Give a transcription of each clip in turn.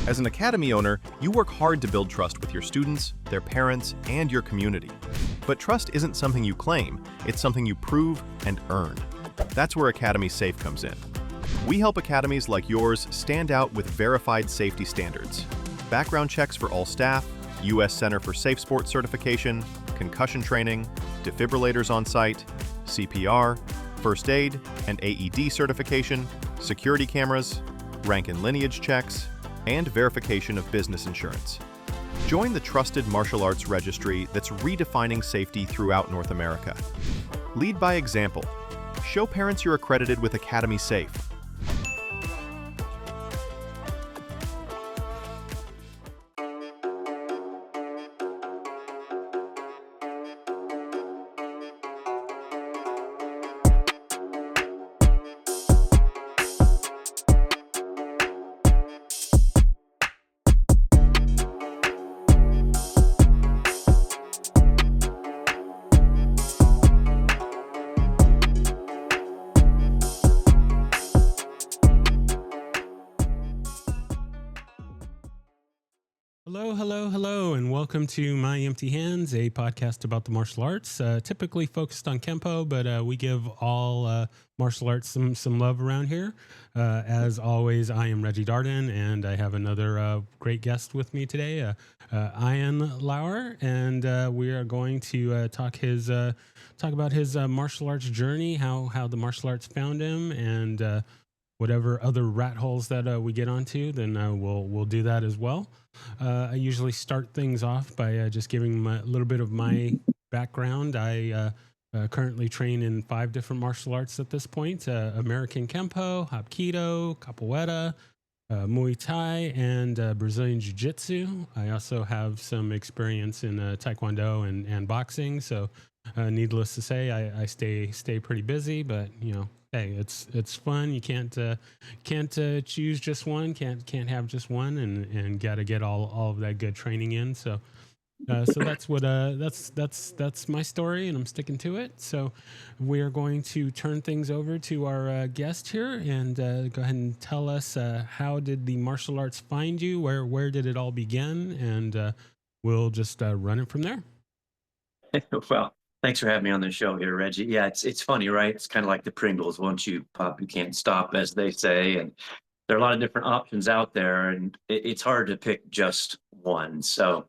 As an academy owner, you work hard to build trust with your students, their parents, and your community. But trust isn't something you claim, it's something you prove and earn. That's where Academy Safe comes in. We help academies like yours stand out with verified safety standards. Background checks for all staff, U.S. Center for Safe Sport certification, concussion training, defibrillators on site, CPR, first aid and AED certification, security cameras, rank and lineage checks, and verification of business insurance. Join the trusted martial arts registry that's redefining safety throughout North America. Lead by example. Show parents you're accredited with Academy Safe. Hello, and welcome to My Empty Hands, a podcast about the martial arts, typically focused on Kempo, but we give all martial arts some love around here. As always, I am Reggie Darden, and I have another great guest with me today, Ian Lauer, and we are going to talk about his martial arts journey, how the martial arts found him, and whatever other rat holes that we get onto, then we'll do that as well. I usually start things off by just giving a little bit of my background. I currently train in 5 different martial arts at this point: American Kenpo, Hapkido, Capoeira, Muay Thai, and Brazilian Jiu-Jitsu. I also have some experience in Taekwondo and boxing. So, needless to say, I stay pretty busy. But hey, it's fun. You can't choose just one. Can't have just one, and got to get all of that good training in. So that's what that's my story, and I'm sticking to it. So we are going to turn things over to our guest here, and go ahead and tell us how did the martial arts find you? Where did it all begin? And we'll just run it from there. Well, thanks for having me on the show here, Reggie. Yeah, it's funny, right? It's kind of like the Pringles. Once you pop, you can't stop, as they say. And there are a lot of different options out there, and it's hard to pick just one. So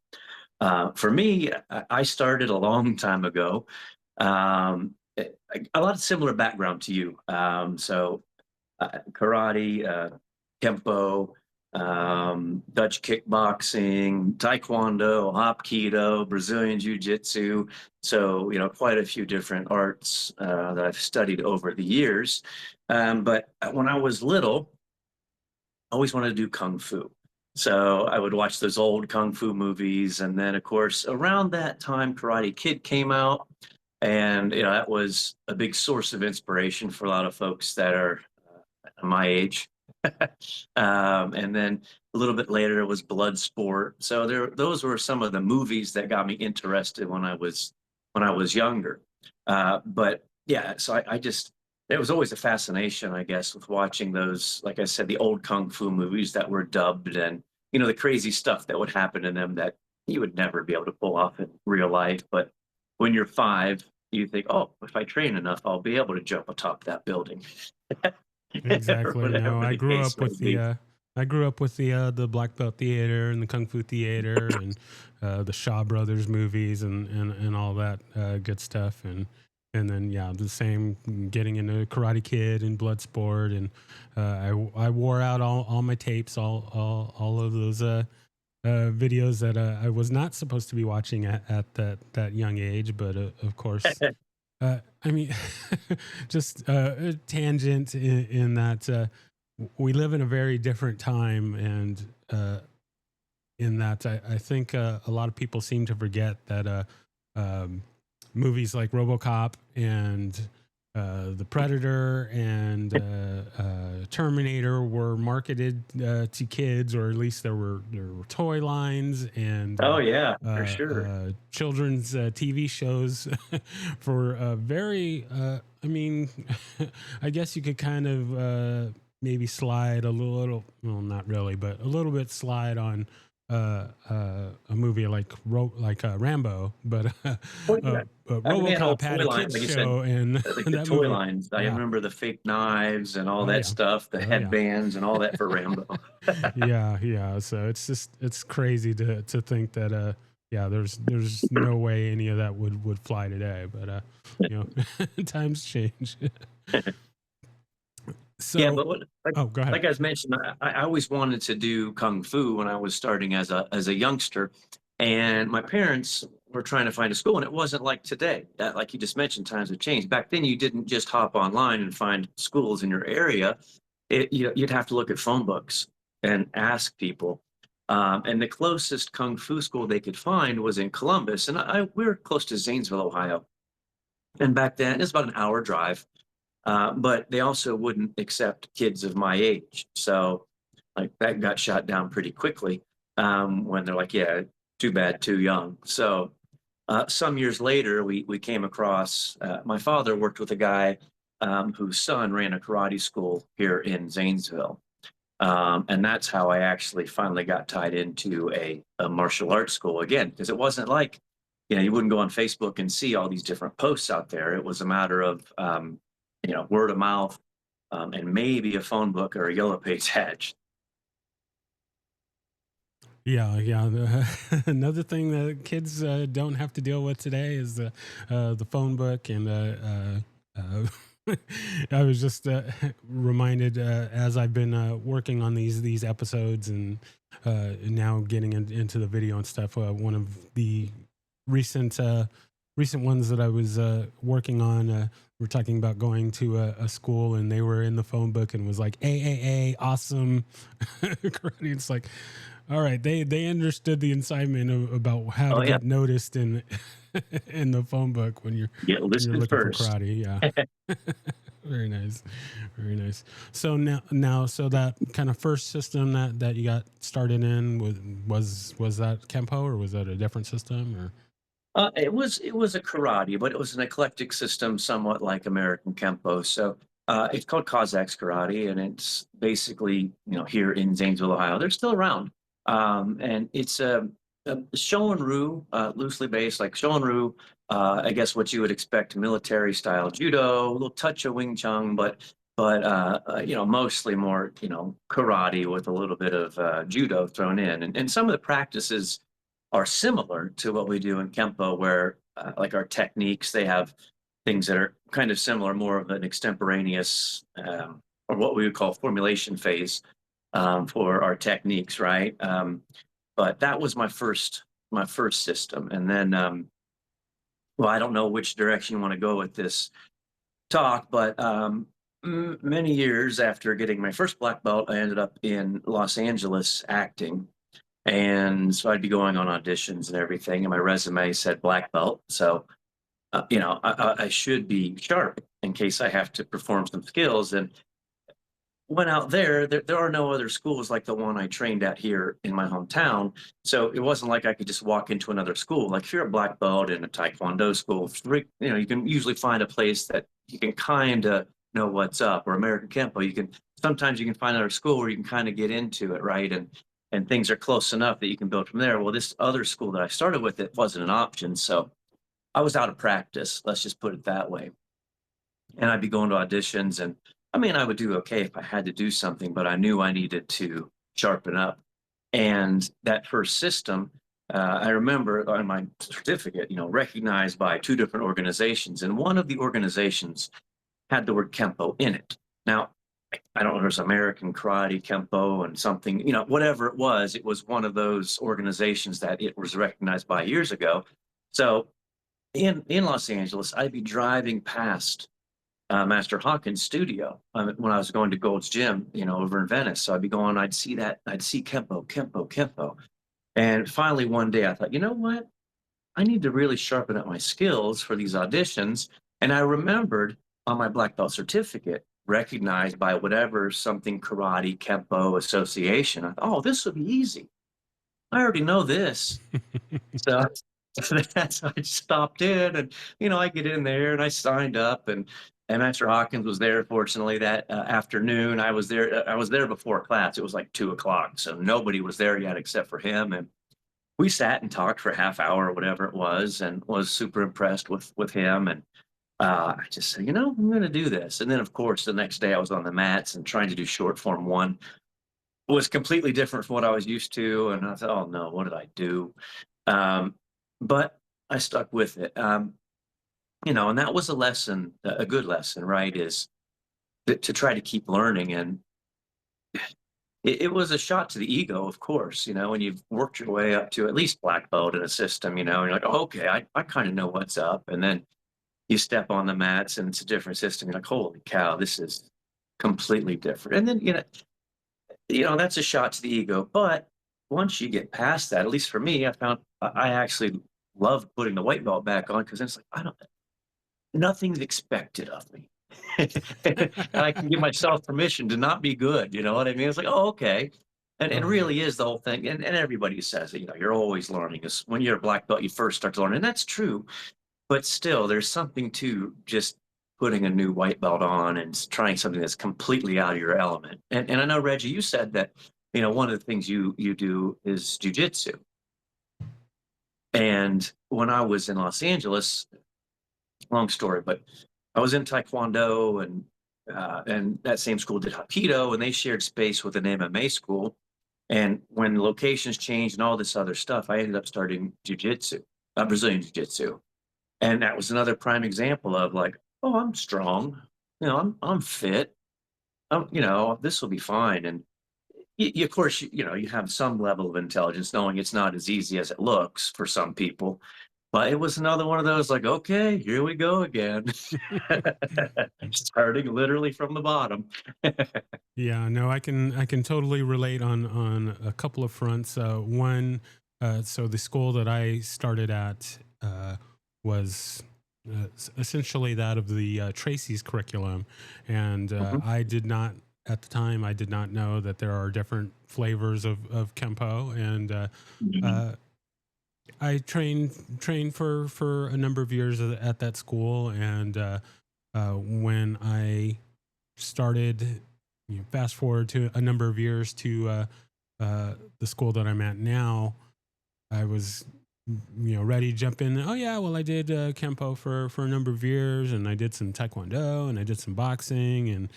for me, I started a long time ago. A lot of similar background to you. Karate, Kempo, Dutch kickboxing, Taekwondo, Hapkido, Brazilian Jiu-Jitsu. So, quite a few different arts that I've studied over the years. But when I was little, I always wanted to do Kung Fu. So I would watch those old Kung Fu movies. And then, of course, around that time, Karate Kid came out. And, that was a big source of inspiration for a lot of folks that are my age. And then a little bit later, it was Bloodsport. So those were some of the movies that got me interested when I was younger. But yeah, so it was always a fascination, I guess, with watching those, like I said, the old Kung Fu movies that were dubbed, and, the crazy stuff that would happen in them that you would never be able to pull off in real life. But when you're 5, you think, oh, if I train enough, I'll be able to jump atop that building. Exactly. No, I grew up with the Black Belt Theater and the Kung Fu Theater and the Shaw Brothers movies and all that good stuff, and then the same, getting into Karate Kid and Bloodsport, and I wore out all my tapes, all of those videos that I was not supposed to be watching at that young age, but of course. I mean, just a tangent in that we live in a very different time, and in that I think a lot of people seem to forget that movies like RoboCop and The Predator and Terminator were marketed to kids, or at least there were toy lines and oh yeah, for sure, children's TV shows for very I mean I guess you could kind of maybe slide a little, well, not really, but a little bit slide on a movie like Rambo, but Well, yeah. I mean, they had a whole RoboCop had toy a line, kids like you said, show, and like the that toy movie, lines. I yeah, remember the fake knives and all oh that yeah, stuff, the oh yeah. headbands and all that for Rambo. Yeah, yeah. So it's crazy to think that yeah, there's no way any of that would fly today, but you know, times change. Yeah, So, but what, oh, go ahead. like I was mentioned, I always wanted to do kung fu when I was starting as a youngster, and my parents were trying to find a school, and it wasn't like today. Like you just mentioned, times have changed. Back then, you didn't just hop online and find schools in your area. You'd have to look at phone books and ask people. And the closest kung fu school they could find was in Columbus, and we were close to Zanesville, Ohio. And back then, it's about an hour drive. But they also wouldn't accept kids of my age. So like that got shot down pretty quickly when they're like, yeah, too bad, too young. So some years later, we came across, my father worked with a guy whose son ran a karate school here in Zanesville. And that's how I actually finally got tied into a martial arts school again, because it wasn't like, you wouldn't go on Facebook and see all these different posts out there. It was a matter of, word of mouth, and maybe a phone book or a yellow page hatch. Yeah, yeah. Another thing that kids don't have to deal with today is the phone book and I was just reminded as I've been working on these episodes and now getting into the video and stuff. One of the recent recent ones that I was working on. We're talking about going to a school, and they were in the phone book and was like AAA, awesome karate. It's like, all right, they understood the assignment about how to Oh yeah, get noticed in in the phone book get when you're listed looking for first. karate. Yeah. Very nice, very nice. So so that kind of first system that you got started in was that Kempo, or was that a different system, or? It was a karate, but it was an eclectic system, somewhat like American Kenpo. So it's called Kazak Karate, and it's basically here in Zanesville, Ohio. They're still around, and it's a Shorin-ryu, loosely based, like Shorin-ryu. I guess what you would expect, military style judo, a little touch of Wing Chun, but mostly more karate with a little bit of judo thrown in, and some of the practices are similar to what we do in Kempo, where like our techniques, they have things that are kind of similar, more of an extemporaneous or what we would call formulation phase for our techniques, right? But that was my first system, and then well, I don't know which direction you want to go with this talk, but many years after getting my first black belt, I ended up in Los Angeles acting. And so I'd be going on auditions and everything, and my resume said black belt. So, I should be sharp in case I have to perform some skills. And went out there are no other schools like the one I trained at here in my hometown. So it wasn't like I could just walk into another school. Like if you're a black belt in a Taekwondo school, you can usually find a place that you can kind of know what's up. Or American Kenpo, sometimes you can find another school where you can kind of get into it, right? And things are close enough that you can build from there. Well, this other school that I started with, it wasn't an option. So I was out of practice, let's just put it that way. And I'd be going to auditions, and I mean, I would do okay if I had to do something, but I knew I needed to sharpen up. And that first system, I remember on my certificate, recognized by two different organizations, and one of the organizations had the word Kempo in it. Now, I don't know, there's American Karate, Kempo, and something, whatever it was one of those organizations that it was recognized by years ago. So in Los Angeles, I'd be driving past Master Hawkins' studio when I was going to Gold's Gym, over in Venice. So I'd see that, I'd see Kempo, Kempo, Kempo. And finally, one day I thought, you know what? I need to really sharpen up my skills for these auditions. And I remembered on my black belt certificate, recognized by whatever something karate, Kempo association. I thought, oh, this would be easy. I already know this. So so I stopped in, and I get in there and I signed up, and And Master Hawkins was there. Fortunately, that afternoon, I was there. I was there before class. It was like 2 o'clock, so nobody was there yet except for him. And we sat and talked for a half hour or whatever it was, and was super impressed with him. And I just said, I'm going to do this. And then, of course, the next day I was on the mats and trying to do short form one was completely different from what I was used to. And I thought, oh no, what did I do? Um, but I stuck with it. And that was a lesson, a good lesson, right? Is to try to keep learning. And it was a shot to the ego, of course, when you've worked your way up to at least black belt in a system, you're like, oh, okay, I kind of know what's up. And then you step on the mats and it's a different system. You're like, holy cow, this is completely different. And then, that's a shot to the ego. But once you get past that, at least for me, I found I actually love putting the white belt back on, because it's like, nothing's expected of me. And I can give myself permission to not be good. You know what I mean? It's like, oh, okay. And it Totally. really is the whole thing. And everybody says it, you're always learning. Is when you're a black belt, you first start to learn. And that's true. But still, there's something to just putting a new white belt on and trying something that's completely out of your element. And I know, Reggie, you said that, one of the things you do is jujitsu. And when I was in Los Angeles, long story, but I was in Taekwondo, and that same school did Hapkido, and they shared space with an MMA school. And when locations changed and all this other stuff, I ended up starting jujitsu, Brazilian jiu-jitsu. And that was another prime example of like, oh, I'm strong, I'm fit, this will be fine. And of course, you have some level of intelligence, knowing it's not as easy as it looks for some people. But it was another one of those like, okay, here we go again. Starting literally from the bottom. Yeah, no, I can totally relate on a couple of fronts. One, so the school that I started at was essentially that of the Tracy's curriculum, and Mhm. I did not at the time I did not know that there are different flavors of Kempo, and Mhm. uh, I trained for a number of years at that school, and when I started, fast forward to a number of years to the school that I'm at now, I was ready to jump in. Oh yeah, well I did Kempo for a number of years, and I did some Taekwondo, and I did some boxing, and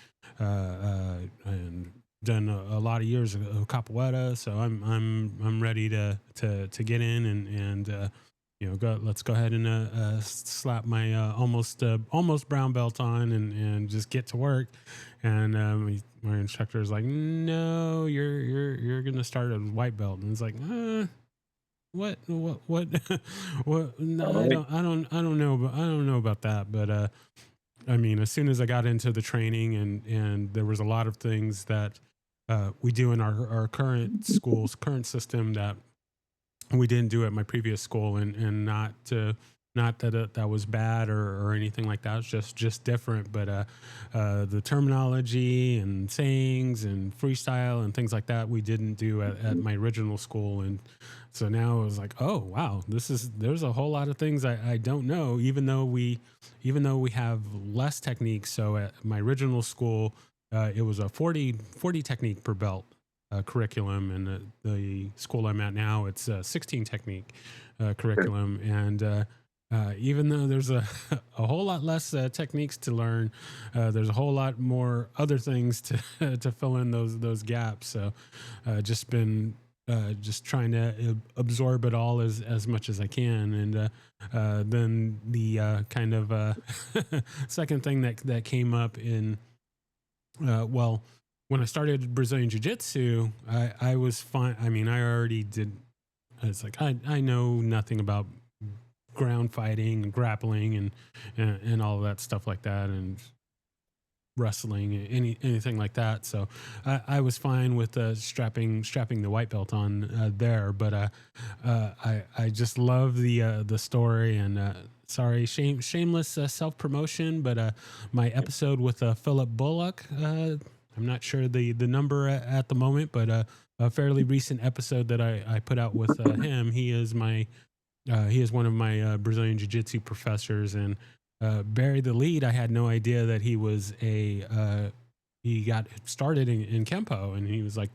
done a lot of years of Capoeira. So I'm ready to get in and let's go ahead and slap my almost brown belt on and just get to work. And my instructor is like, no, you're gonna start a white belt, and it's like, what what? No, All right. I don't know, but I don't know about that. But I mean, as soon as I got into the training, and there was a lot of things that we do in our current schools, current system, that we didn't do at my previous school, and not that that was bad or anything like that. It's just different. But the terminology and sayings and freestyle and things like that we didn't do at my original school. And so now it was like, oh wow, there's a whole lot of things I don't know, even though we have less techniques. So at my original school, it was a 40 technique per belt curriculum, and the school I'm at now, it's 16 technique Sure. curriculum. And even though there's a a whole lot less techniques to learn, there's a whole lot more other things to to fill in those gaps. So just been just trying to absorb it all as much as I can. And then the kind of second thing that came up in well, when I started Brazilian Jiu Jitsu, I was fine. I mean, I already did. It's like I know nothing about ground fighting and grappling and all of that stuff like that, and wrestling, anything like that. So I was fine with strapping the white belt on there. But I just love the story. And sorry, shameless self promotion, but my episode with Philip Bullock. I'm not sure the number at the moment, but a fairly recent episode that I put out with him. He is one of my Brazilian Jiu Jitsu professors, and Barry the lead, I had no idea that he was he got started in Kempo, and he was like,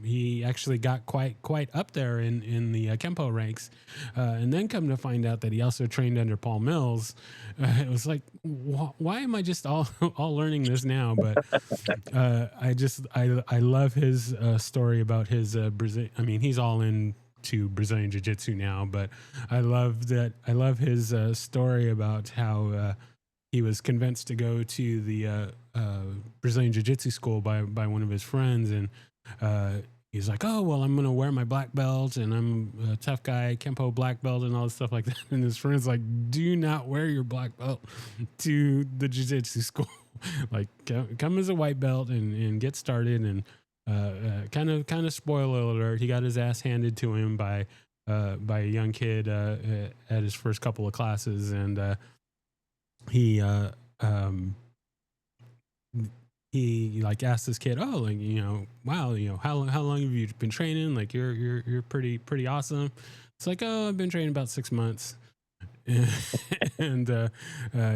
he actually got quite up there in the Kempo ranks, and then come to find out that he also trained under Paul Mills. It was like, why am I just all learning this now? But I love his story about his Brazil. I mean, he's all into Brazilian Jiu-Jitsu now, but I love his story about how he was convinced to go to the Brazilian Jiu-Jitsu school by one of his friends, and he's like, oh, well, I'm going to wear my black belt, and I'm a tough guy, Kempo black belt, and all this stuff like that. And his friend's like, do not wear your black belt to the Jiu-Jitsu school. Like, come as a white belt and get started. And kind of spoiler alert, he got his ass handed to him by a young kid at his first couple of classes, and he like asked this kid, oh, like, wow, how long have you been training? Like, you're pretty awesome. It's like, oh, I've been training about 6 months. And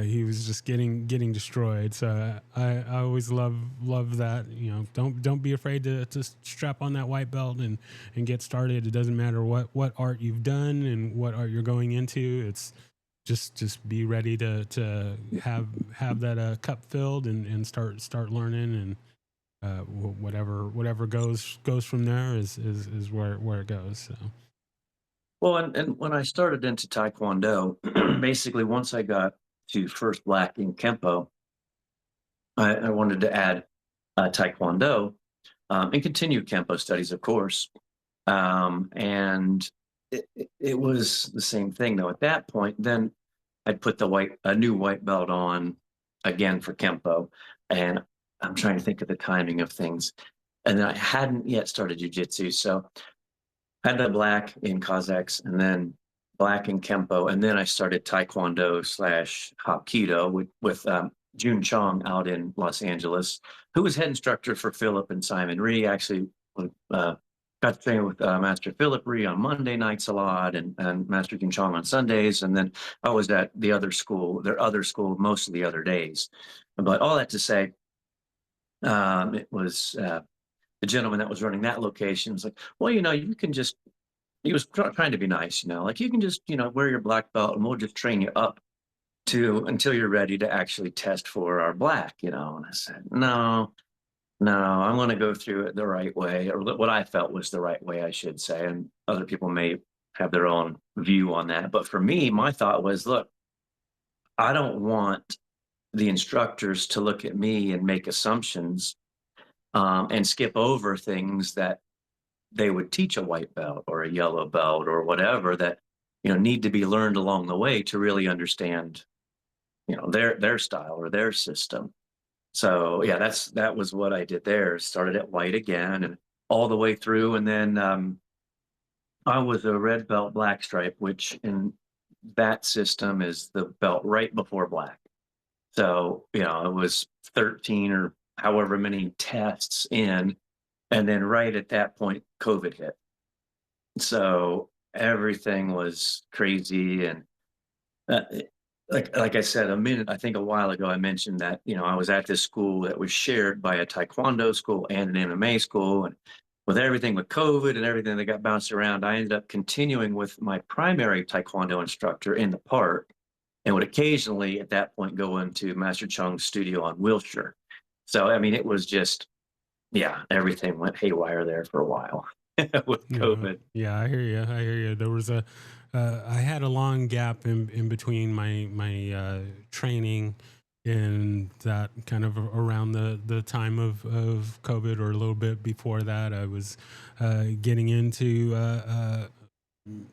he was just getting destroyed. So I always love that. Don't be afraid to strap on that white belt and get started. It doesn't matter what art you've done and what art you're going into. It's just be ready to have that cup filled and start learning, and whatever goes from there is where it goes. So. Well, and when I started into Taekwondo, basically once I got to first black in Kempo, I wanted to add Taekwondo and continue Kempo studies, of course. And it was the same thing, though. At that point, then I'd put a new white belt on again for Kempo. And I'm trying to think of the timing of things. And then I hadn't yet started jiu-jitsu. So I had a black in Kazakhs and then black in Kempo. And then I started Taekwondo / Hapkido with June Chong out in Los Angeles, who was head instructor for Philip and Simon Rhee. Actually, got to train with Master Philip Rhee on Monday nights a lot, and Master June Chong on Sundays. And then I was at their other school most of the other days. But all that to say, it was the gentleman that was running that location was like, well, you can just, he was trying to be nice, like you can just, wear your black belt and we'll just train you up until you're ready to actually test for our black, And I said, no, I'm going to go through it the right way, or what I felt was the right way, I should say. And other people may have their own view on that. But for me, my thought was, look, I don't want the instructors to look at me and make assumptions and skip over things that they would teach a white belt or a yellow belt or whatever that, need to be learned along the way to really understand, their style or their system. So yeah, that was what I did there. Started at white again and all the way through. And then I was a red belt black stripe, which in that system is the belt right before black. So, it was 13 or however many tests in, and then right at that point, COVID hit. So everything was crazy. And like I said, I think a while ago, I mentioned that, I was at this school that was shared by a Taekwondo school and an MMA school. And with everything with COVID and everything that got bounced around, I ended up continuing with my primary Taekwondo instructor in the park, and would occasionally at that point go into Master Chung's studio on Wilshire. So, I mean, it was just, everything went haywire there for a while with COVID. Yeah, I hear you. There was I had a long gap in between my training and that kind of around the time of COVID, or a little bit before that. I was getting into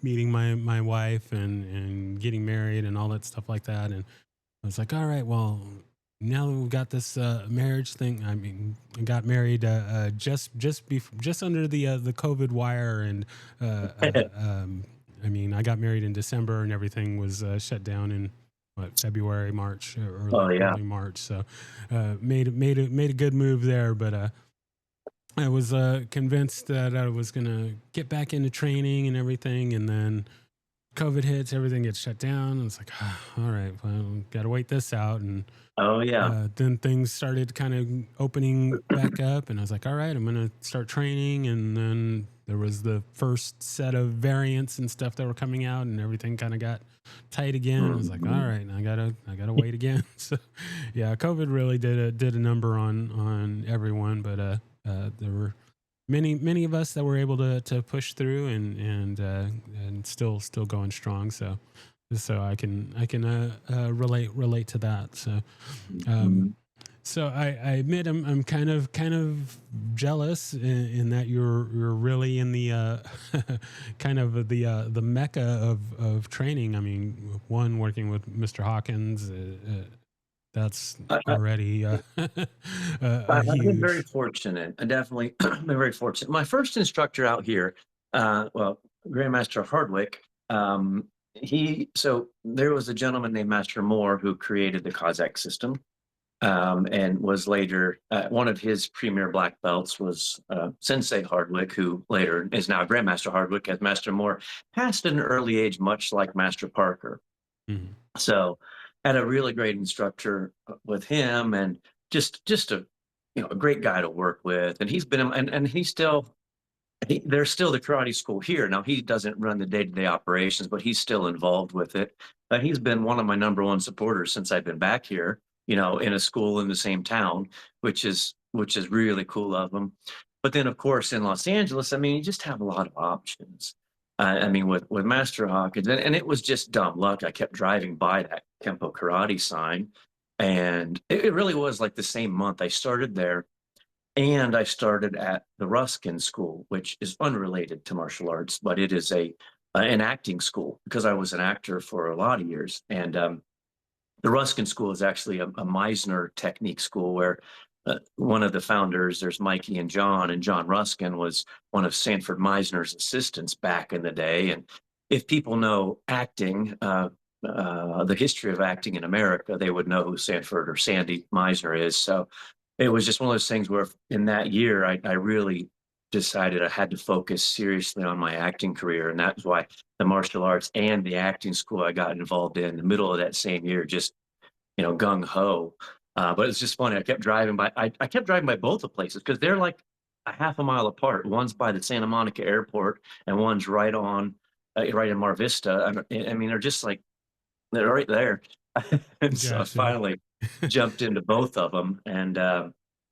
meeting my wife and getting married and all that stuff like that. And I was like, all right, well, now that we've got this marriage thing, I mean, I got married just under the COVID wire, and I mean, I got married in December, and everything was shut down in February, March, early March. So made a good move there, but I was convinced that I was gonna get back into training and everything, and then COVID hits, everything gets shut down. And it's like, all right, well, got to wait this out. And Oh yeah. then things started kind of opening back up, and I was like, all right, I'm going to start training. And then there was the first set of variants and stuff that were coming out, and everything kind of got tight again. I was like, all Mhm. right, I gotta wait again. So yeah, COVID really did a number on everyone, but there were many of us that were able to push through and still going strong. So I can relate to that. Um, Mhm. so I admit I'm kind of jealous in that you're really in the kind of the mecca of training. I mean, one, working with Mr. Hawkins, that's I, already a I've been very huge. fortunate. I definitely been very fortunate. My first instructor out here, well, Grandmaster Hardwick, so there was a gentleman named Master Moore who created the Kazakh system, and was later one of his premier black belts was Sensei Hardwick, who later is now Grandmaster Hardwick, as Master Moore passed at an early age, much like Master Parker. Mhm. So had a really great instructor with him, and just a a great guy to work with. And he's been and he's still there's still the karate school here. Now he doesn't run the day-to-day operations, but he's still involved with it. And he's been one of my number one supporters since I've been back here, in a school in the same town, which is really cool of him. But then of course in Los Angeles, I mean, you just have a lot of options. I mean, with Master Hawkins, and it was just dumb luck. I kept driving by that Kempo karate sign, and it really was like the same month I started there, and I started at the Ruskin School, which is unrelated to martial arts, but it is an acting school because I was an actor for a lot of years. And the Ruskin School is actually a Meisner technique school where one of the founders, there's Mikey and John Ruskin was one of Sanford Meisner's assistants back in the day. And if people know acting, the history of acting in America, they would know who Sanford or Sandy Meisner is. So it was just one of those things where in that year, I really decided I had to focus seriously on my acting career. And that's why the martial arts and the acting school I got involved in the middle of that same year, just, gung ho. But it's just funny. I kept driving by, I kept driving by both the places because they're like a half a mile apart. One's by the Santa Monica airport and one's right in Mar Vista. I mean, they're just like, they're right there. And so I Gotcha. finally jumped into both of them. And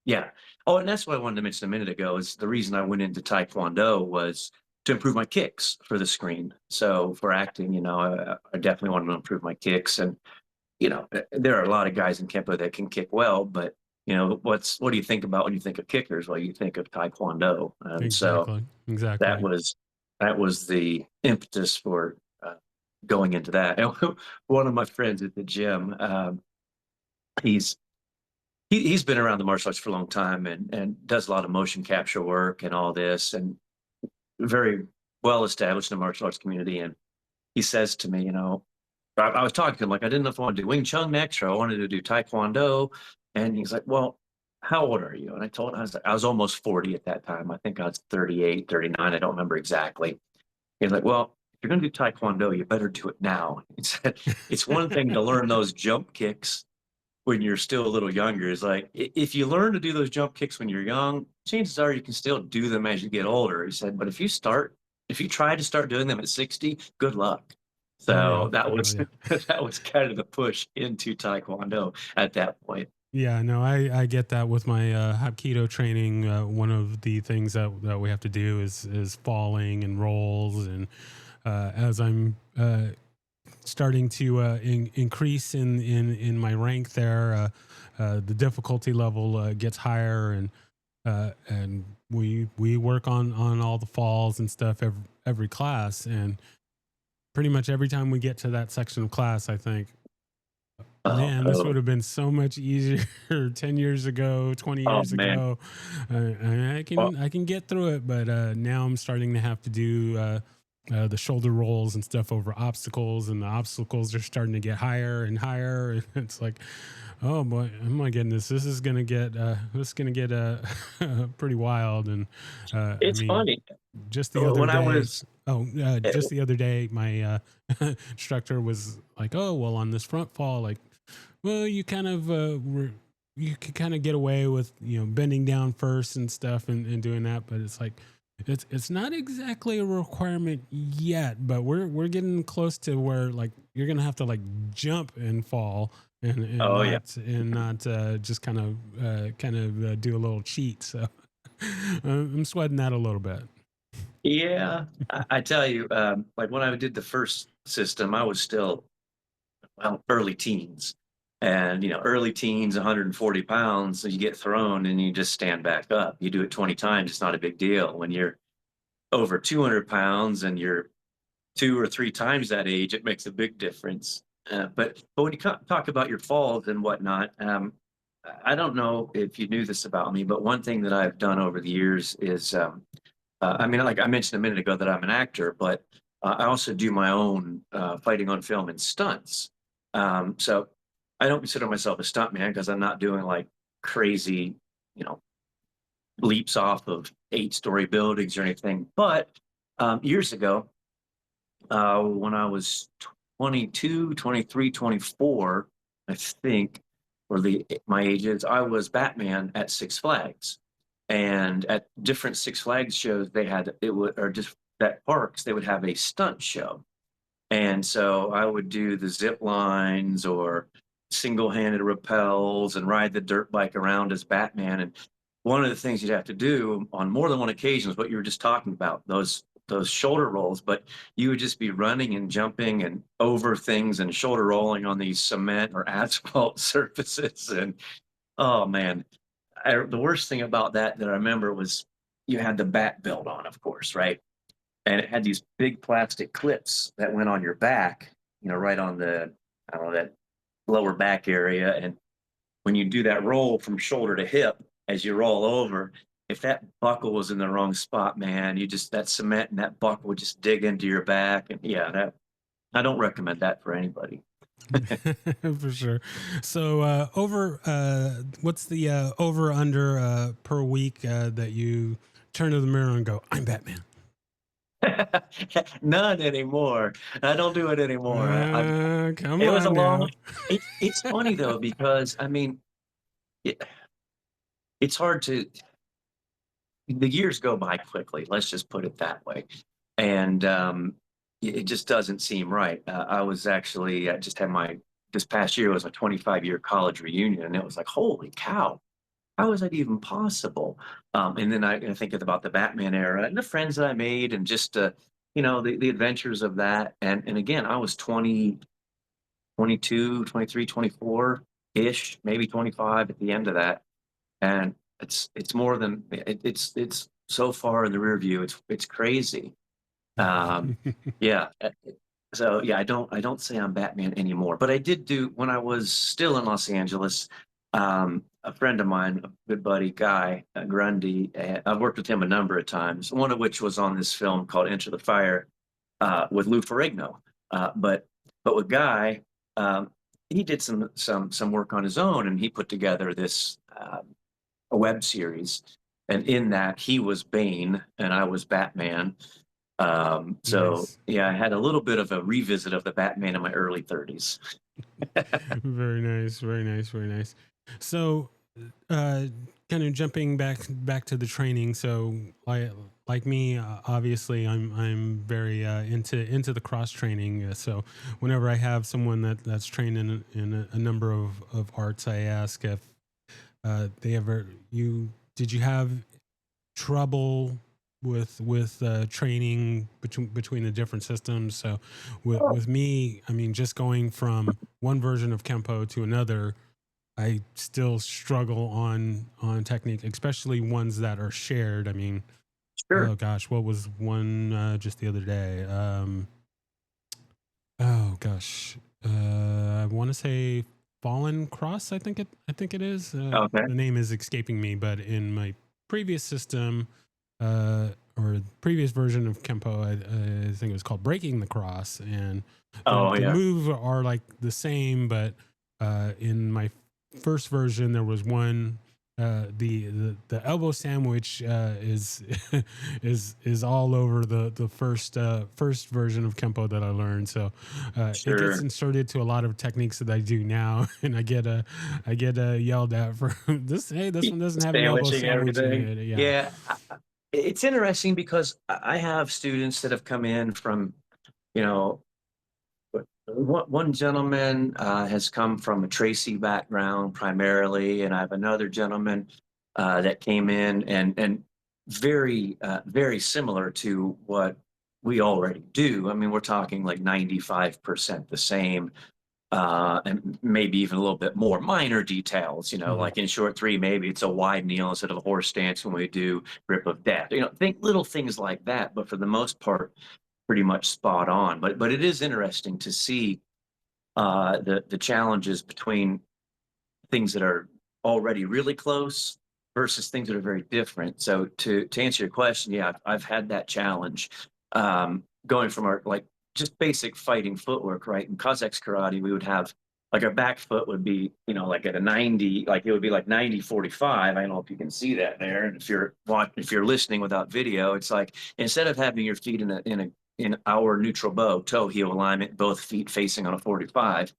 yeah. Oh, and that's what I wanted to mention a minute ago is the reason I went into Taekwondo was to improve my kicks for the screen. So for acting, I definitely wanted to improve my kicks. And, there are a lot of guys in Kempo that can kick well, but what do you think about when you think of kickers? Well, you think of Taekwondo. And so Exactly. that Exactly. was that was the impetus for going into that. And one of my friends at the gym, he's he's been around the martial arts for a long time and does a lot of motion capture work and all this, and very well established in the martial arts community. And he says to me, I was talking to him like I didn't know if I wanted to do Wing Chun next or I wanted to do Taekwondo. And he's like, well, how old are you? And I told him I was almost 40 at that time. I think I was 38, 39. I don't remember exactly. He's like, well, if you're going to do Taekwondo, you better do it now. He said, it's one thing to learn those jump kicks when you're still a little younger. Is like, if you learn to do those jump kicks when you're young, chances are you can still do them as you get older. He said, but if you try to start doing them at 60, good luck. Oh yeah. So that Oh was yeah. that was kind of the push into Taekwondo at that point. Yeah, no, I get that with my Hapkido training. One of the things that we have to do is falling and rolls, and as I'm starting to increase in my rank there, the difficulty level gets higher, and we work on all the falls and stuff every class, and pretty much every time we get to that section of class, I think, Oh, man, this would totally. have been so much easier 10 years ago, 20 Oh years man. ago. I Well, can get through it, but now I'm starting to have to do the shoulder rolls and stuff over obstacles, and the obstacles are starting to get higher and higher. And it's like, Oh boy, oh my goodness, this is gonna get pretty wild. And I It's mean, funny. just the other When I day, was, eh, just the other day, my instructor was like, "Oh, well, on this front fall, like, well, you kind of you can kind of get away with bending down first and stuff and doing that, but it's like it's not exactly a requirement yet, but we're getting close to where like you're gonna have to like jump and fall and oh yeah. not just kind of do a little cheat." So I'm sweating that a little bit. Yeah, I tell you, like when I did the first system, I was still, well, early teens. And, early teens, 140 pounds, so you get thrown and you just stand back up. You do it 20 times, it's not a big deal. When you're over 200 pounds and you're 2 or 3 times that age, it makes a big difference. But when you talk about your falls and whatnot, I don't know if you knew this about me, but one thing that I've done over the years is I mean, like I mentioned a minute ago that I'm an actor, but I also do my own fighting on film and stunts. So I don't consider myself a stuntman because I'm not doing like crazy, you know, leaps off of 8-story buildings or anything. But years ago, when I was 22, 23, 24, I think, or my ages, I was Batman at Six Flags. And at different Six Flags shows, they had it would or just at parks, they would have a stunt show. And so I would do the zip lines or single-handed rappels and ride the dirt bike around as Batman. And one of the things you'd have to do on more than one occasion is what you were just talking about, those shoulder rolls, but you would just be running and jumping and over things and shoulder rolling on these cement or asphalt surfaces. And oh man, the worst thing about that I remember was you had the bat belt on, of course, right? And it had these big plastic clips that went on your back, right on the, I don't know, that lower back area. And when you do that roll from shoulder to hip, as you roll over, if that buckle was in the wrong spot, man, that cement and that buckle would just dig into your back. And yeah, I don't recommend that for anybody. For sure. So what's the over under per week that you turn to the mirror and go, "I'm Batman"? None anymore. I don't do it anymore. Come It was a on long. now. It's funny though because I mean, it, it's hard to. The years go by quickly. Let's just put it that way, and it just doesn't seem right. I was actually I just had my this past year was a 25-year college reunion, and it was like, holy cow, how is that even possible? And then I think about the Batman era and the friends that I made, and just the adventures of that. And again, I was 20, 22, 23, 24 ish, maybe 25 at the end of that. And it's more than it's so far in the rear view. It's crazy. Um, yeah. So yeah, I don't say I'm Batman anymore, but I did do when I was still in Los Angeles. A friend of mine, a good buddy, Guy Grundy, I've worked with him a number of times. One of which was on this film called Enter the Fire with Lou Ferrigno. But with Guy, he did some work on his own, and he put together this a web series. And in that, he was Bane and I was Batman. So Nice. yeah, I had a little bit of a revisit of the Batman in my early 30s. Very nice. Very nice. Very nice. So, uh, kind of jumping back to the training. So, like me, obviously, I'm very into the cross training. So, whenever I have someone that's trained in a number of arts, I ask if they ever did you have trouble with training between the different systems. So with me, I mean, just going from one version of Kempo to another, I still struggle on technique, especially ones that are shared. I mean, Sure. oh gosh, what was one just the other day? Oh gosh, I want to say Fallen Cross. I think it is. Okay. The name is escaping me, but in my previous system, or previous version of Kempo, I think it was called Breaking the Cross, and Oh the yeah. move are like the same, but in my first version, there was one. The elbow sandwich is is all over the first version of Kempo that I learned. So it gets Sure. inserted to a lot of techniques that I do now, and I get yelled at for this. Hey, this one doesn't have an elbow Sandwiching sandwich in everything. it. Yeah. Yeah. It's interesting because I have students that have come in from, you know, one gentleman has come from a Tracy background primarily, and I have another gentleman that came in and very similar to what we already do. I mean, we're talking like 95% the same, and maybe even a little bit more minor details. Mhm. Like in short three, maybe it's a wide kneel instead of a horse stance when we do grip of death. Think little things like that, but for the most part, pretty much spot on. But it is interesting to see the challenges between things that are already really close versus things that are very different. So to answer your question, yeah, I've had that challenge, going from our like just basic fighting footwork, right? In Kazakh karate, we would have like our back foot would be, like at a 90, like it would be like 90-45. I don't know if you can see that there. And if you're listening without video, it's like instead of having your feet in our neutral bow, toe heel alignment, both feet facing on a 45,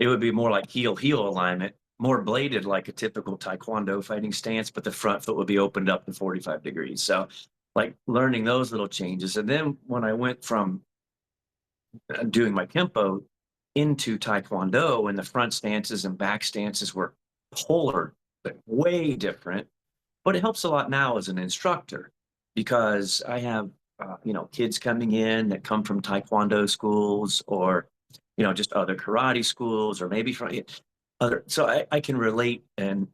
it would be more like heel alignment, more bladed like a typical Taekwondo fighting stance, but the front foot would be opened up to 45 degrees. So, like learning those little changes. And then when I went from doing my Kempo into Taekwondo, and the front stances and back stances were polar, but way different. But it helps a lot now as an instructor because I have, kids coming in that come from Taekwondo schools or, just other karate schools or maybe from other. So I can relate and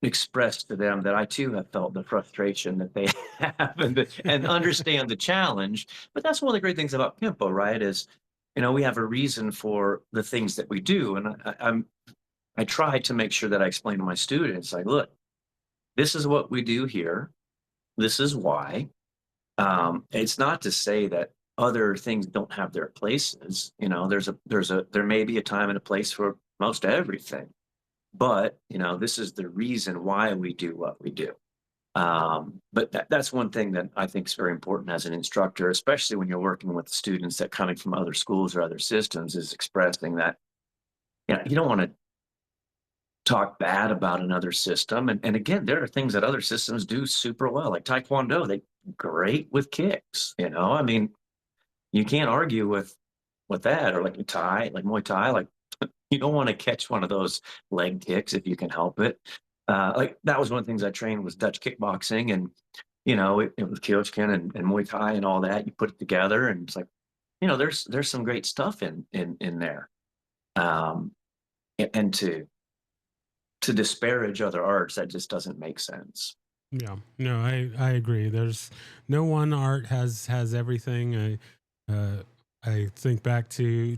express to them that I too have felt the frustration that they have and understand the challenge. But that's one of the great things about Kempo, right? Is, we have a reason for the things that we do. And I try to make sure that I explain to my students, like, look, this is what we do here. This is why. It's not to say that other things don't have their places. There may be a time and a place for most everything, but this is the reason why we do what we do. But that's one thing that I think is very important as an instructor, especially when you're working with students that coming from other schools or other systems, is expressing that you don't want to talk bad about another system. And again, there are things that other systems do super well, like Taekwondo. They great with kicks. I mean, you can't argue with that, or like like Muay Thai, like you don't want to catch one of those leg kicks if you can help it. Like that was one of the things I trained was Dutch kickboxing, and it was Kyochikin and Muay Thai and all that. You put it together, and it's like there's some great stuff in there. Um, and to disparage other arts, that just doesn't make sense. Yeah, no, I agree. There's no one art has everything. I think back to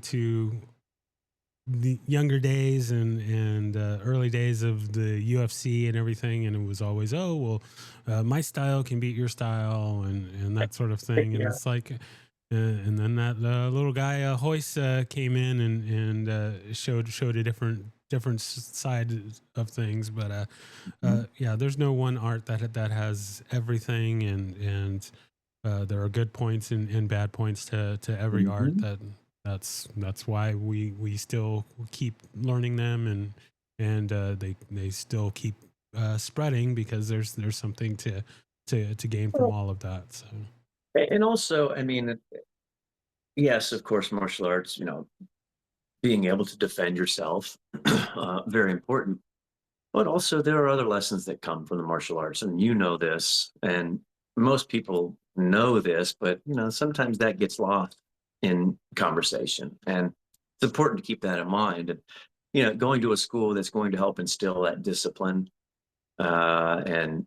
the younger days and early days of the UFC and everything, and it was always, oh well, my style can beat your style and that sort of thing. And Yeah. it's like, and then that little guy Hoist came in and showed a different side of things. But Mhm. yeah, there's no one art that has everything, and there are good points and bad points to every art. Mhm. That's why we still keep learning them, and they still keep spreading because there's something to gain from Well, all of that. So and also, I mean, yes, of course, martial arts, being able to defend yourself, very important. But also, there are other lessons that come from the martial arts, and this, and most people know this, but sometimes that gets lost in conversation, and it's important to keep that in mind. And going to a school that's going to help instill that discipline, and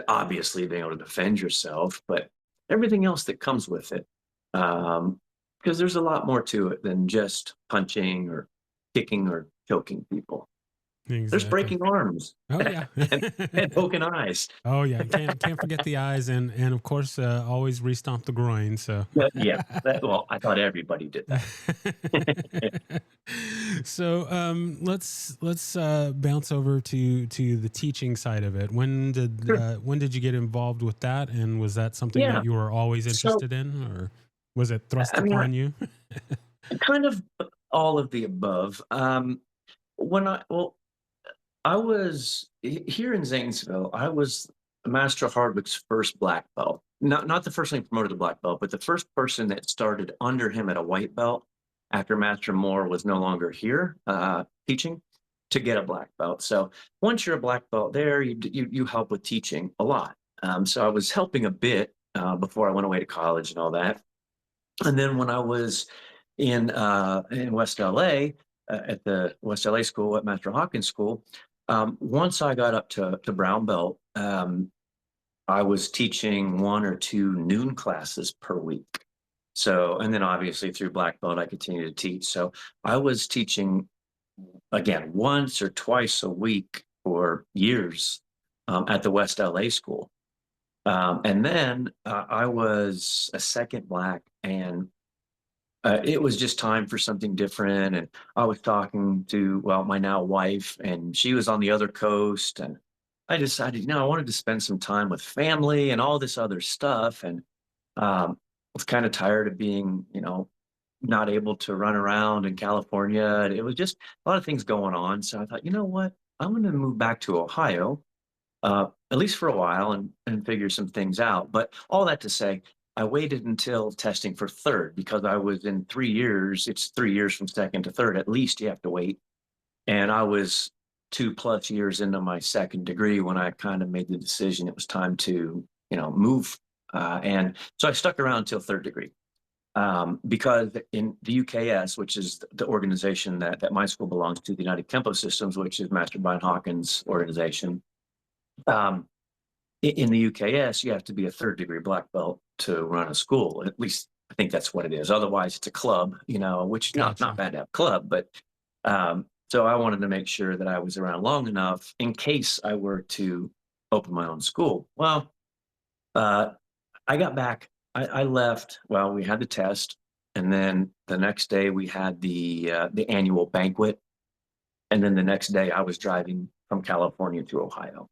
obviously being able to defend yourself, but everything else that comes with it, because there's a lot more to it than just punching or kicking or choking people. There's Exactly. breaking arms Oh yeah. and poking eyes. Oh yeah, can't forget the eyes and of course always restomp the groin. So Yeah. Well, I thought everybody did that. so let's bounce over to the teaching side of it. Sure. When did you get involved with that, and was that something that Yeah. you were always So, interested in, or was it thrust I mean, upon you? kind of all of the above. When I was here in Zanesville. I was Master Hardwick's first black belt. Not the first thing promoted to black belt, but the first person that started under him at a white belt after Master Moore was no longer here teaching to get a black belt. So once you're a black belt there, you help with teaching a lot. So I was helping a bit before I went away to college and all that. And then when I was in West LA at the West LA school at Master Hawkins School, once I got up to brown belt, I was teaching 1 or 2 noon classes per week. So, and then obviously through black belt, I continued to teach. So I was teaching again once or twice a week for years at the West LA school. And then I was a second black, and it was just time for something different. And I was talking to, well, my now wife, and she was on the other coast. And I decided, I wanted to spend some time with family and all this other stuff. And was kind of tired of being, not able to run around in California. And it was just a lot of things going on. So I thought, you know what? I'm going to move back to Ohio, at least for a while, and figure some things out. But all that to say, I waited until testing for third because I was in 3 years. It's 3 years from second to third. At least you have to wait. And I was 2+ years into my second degree when I kind of made the decision it was time to, move. And so I stuck around until third degree. Because in the UKS, which is the organization that my school belongs to, the United Kenpo Systems, which is Master Brian Hawkins' organization, um, in the UKS, you have to be a third degree black belt to run a school. At least I think that's what it is. Otherwise, it's a club, which not Gotcha. bad to have a club, but so I wanted to make sure that I was around long enough in case I were to open my own school. Well, uh, I got back. I left. Well, we had the test, and then the next day we had the annual banquet, and then the next day I was driving from California to Ohio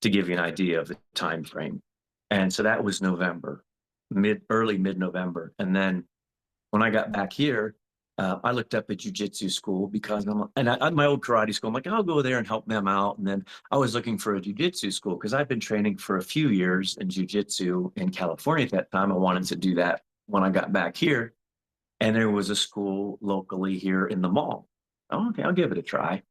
to give you an idea of the time frame. And so that was November, early mid November. And then when I got back here, I looked up at jujitsu school because my old karate school. I'm like, I'll go there and help them out. And then I was looking for a jujitsu school because I've been training for a few years in jujitsu in California at that time. I wanted to do that when I got back here, and there was a school locally here in the mall. Oh, okay, I'll give it a try.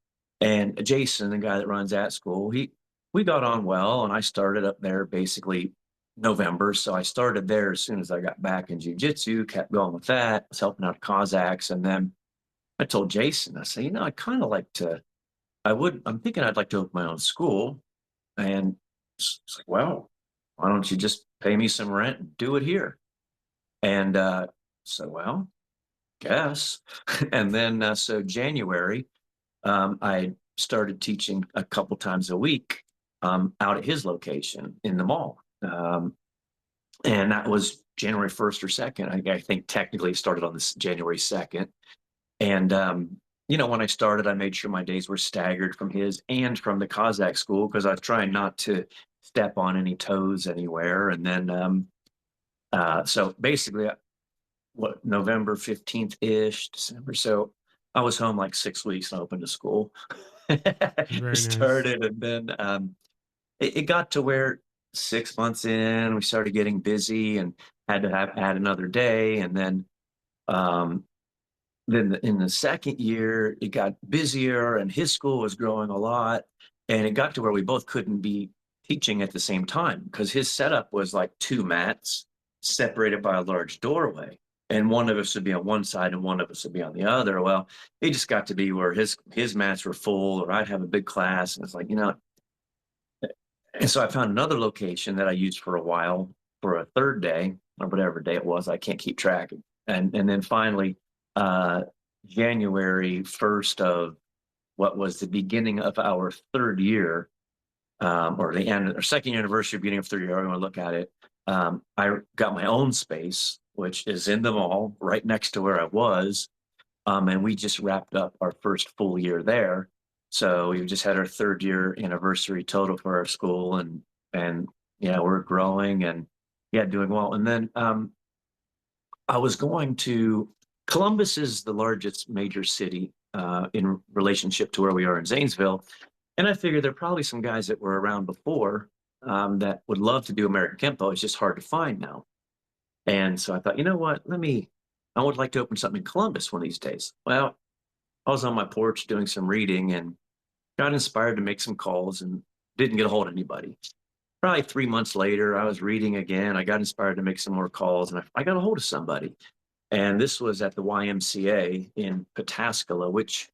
And Jason, the guy that runs that school, we got on well, and I started up there basically November. So I started there as soon as I got back in jujitsu, kept going with that, was helping out Kazakhs. And then I told Jason, I said, I kind of like to, I'm thinking I'd like to open my own school. And it's like, well, why don't you just pay me some rent and do it here? And so, well, guess. And then so January, I started teaching a couple times a week out at his location in the mall. And that was January 1st or 2nd. I think technically it started on this January 2nd. And, when I started, I made sure my days were staggered from his and from the Kazakh school because I was trying not to step on any toes anywhere. And then, so basically, November 15th ish, December. So I was home like 6 weeks and opened a school. Very nice. Started, and then it got to where 6 months in, we started getting busy and had to add another day. And um, then in the second year, it got busier, and his school was growing a lot. And it got to where we both couldn't be teaching at the same time because his setup was like 2 mats separated by a large doorway. And one of us would be on one side and one of us would be on the other. Well, it just got to be where his mats were full, or I'd have a big class. And it's like, and so I found another location that I used for a while for a third day or whatever day it was. I can't keep track. And then finally, January 1st of what was the beginning of our third year, or the end or second anniversary, beginning of third year, however you want to look at it. I got my own space, which is in the mall right next to where I was. And we just wrapped up our first full year there. So we just had our third year anniversary total for our school, and yeah, we're growing and yeah, doing well. And then I was going to Columbus is the largest major city in relationship to where we are in Zanesville. And I figured there are probably some guys that were around before that would love to do American Kenpo. It's just hard to find now. And so I thought, you know what, I would like to open something in Columbus one of these days. Well, I was on my porch doing some reading and got inspired to make some calls and didn't get a hold of anybody. Probably 3 months later, I was reading again. I got inspired to make some more calls, and I got a hold of somebody. And this was at the YMCA in Pataskala, which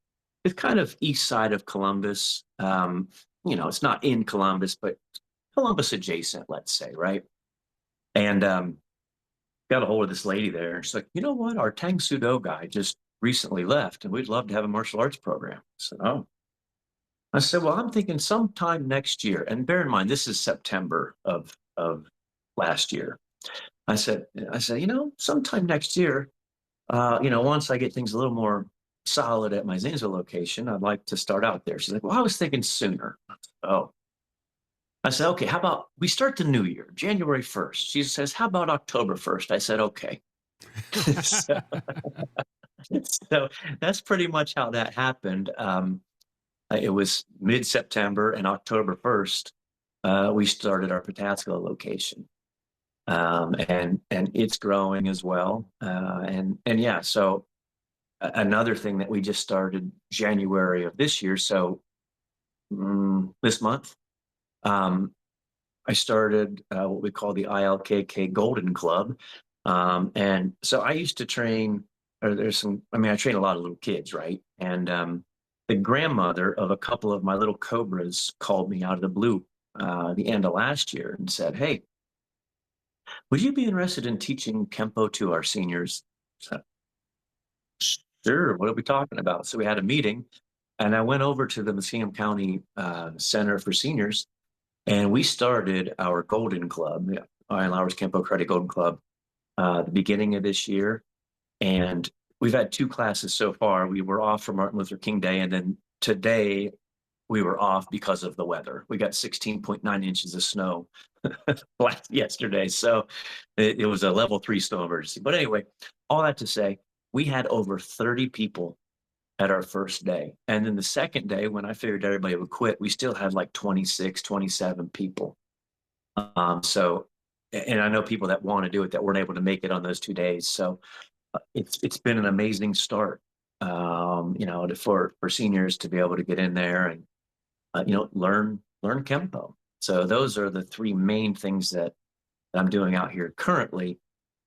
is kind of east side of Columbus. It's not in Columbus, but Columbus adjacent, let's say, right? And got a hold of this lady there. And she's like, you know what? Our Tang Sudo guy just recently left, and we'd love to have a martial arts program. I said, oh. I said, well, I'm thinking sometime next year. And bear in mind, this is September of last year. I said, sometime next year, once I get things a little more solid at my Zanesville location, I'd like to start out there. She's like, well, I was thinking sooner. Oh. I said, okay, how about we start the new year, January 1st? She says, how about October 1st? I said, okay. so, so that's pretty much how that happened. It was mid-September, and October 1st, we started our Pataskala location. And it's growing as well. And yeah, so another thing that we just started January of this year. So this month, I started what we call the ILKK Golden Club. And so I used to train, I train a lot of little kids, right? And the grandmother of a couple of my little Cobras called me out of the blue the end of last year and said, hey, would you be interested in teaching Kempo to our seniors? So, sure, what are we talking about? So we had a meeting, and I went over to the Muskingum County Center for Seniors, and we started our Golden Club, Ian Lauer's Kempo Karate Golden Club, the beginning of this year. And we've had 2 classes so far. We were off for Martin Luther King Day, and then today we were off because of the weather. We got 16.9 inches of snow yesterday. So it was a level 3 snow emergency. But anyway, all that to say, we had over 30 people at our first day. And then the second day, when I figured everybody would quit, we still had like 26, 27 people. So, and I know people that want to do it that weren't able to make it on those 2 days. So it's been an amazing start, for seniors to be able to get in there and, learn Kempo. So those are the 3 main things that I'm doing out here currently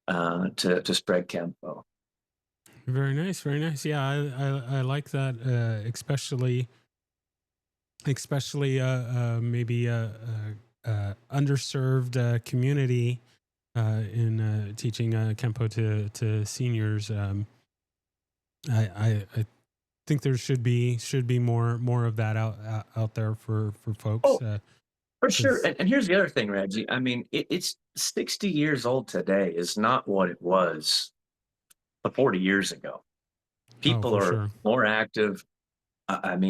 to spread Kempo. Very nice, very nice. Yeah, I like that, especially maybe underserved community in teaching Kempo to seniors. I think there should be more of that out there for folks. Oh, for sure. And here's the other thing, Reggie. I mean, it's 60 years old today is not what it was 40 years ago. People are sure. more active. And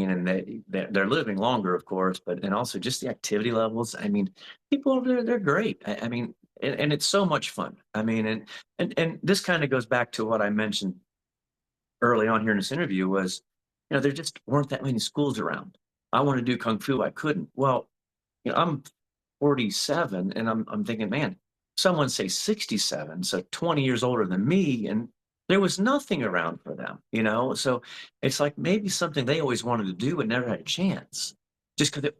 they're living longer, of course, and also just the activity levels. I mean, people over there, they're great. And it's so much fun. I mean, and this kind of goes back to what I mentioned early on here in this interview was, there just weren't that many schools around. I want to do Kung Fu. I couldn't. Well, I'm 47 and I'm thinking, man, someone say 67, so 20 years older than me, and there was nothing around for them, so it's like maybe something they always wanted to do but never had a chance just because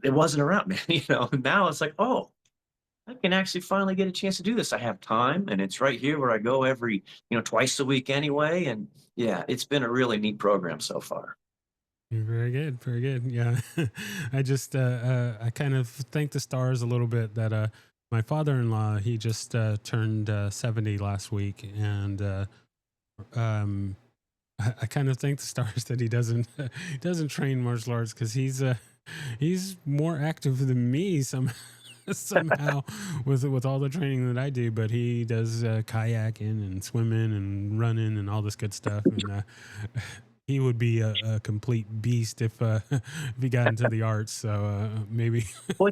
it wasn't around, man. Now it's like, oh, I can actually finally get a chance to do this. I have time, and it's right here where I go every twice a week anyway. And yeah, it's been a really neat program so far. Very good, very good. Yeah, I just I kind of thank the stars a little bit that my father-in-law, he just turned 70 last week, and I kind of thank the stars that he doesn't he doesn't train martial arts, because he's more active than me somehow with all the training that I do. But he does kayaking and swimming and running and all this good stuff, and he would be a complete beast if he got into the arts. So maybe. Well,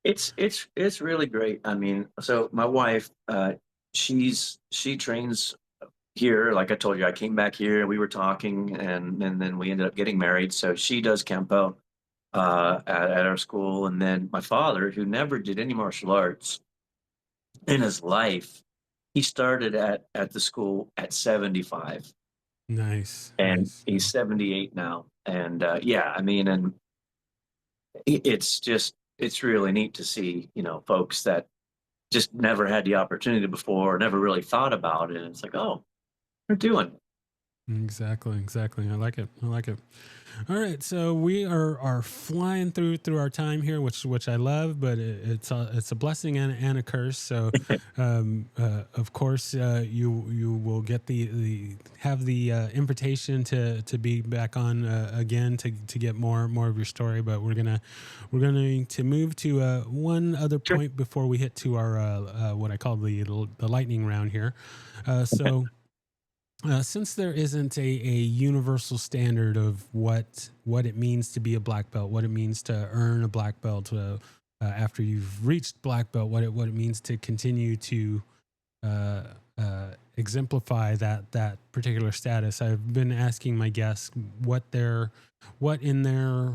it's really great. I mean, so my wife, she trains here. Like I told you, I came back here and we were talking, and then we ended up getting married. So she does Kempo at our school, and then my father, who never did any martial arts in his life, he started at the school at 75, Nice, and nice. he's 78 now. And yeah, I mean, and it's just it's really neat to see, folks that just never had the opportunity before, never really thought about it. And it's like, oh, they're doing it. Exactly, exactly. I like it. I like it. All right, so we are flying through our time here, which I love, but it's a blessing and a curse. So, of course, you will get the have the invitation to be back on again to get more of your story. But we're going to move to one other Sure. point before we hit to our what I call the lightning round here. So. Since there isn't a universal standard of what it means to be a black belt, what it means to earn a black belt after you've reached black belt, what it means to continue to uh, exemplify that particular status, I've been asking my guests what in their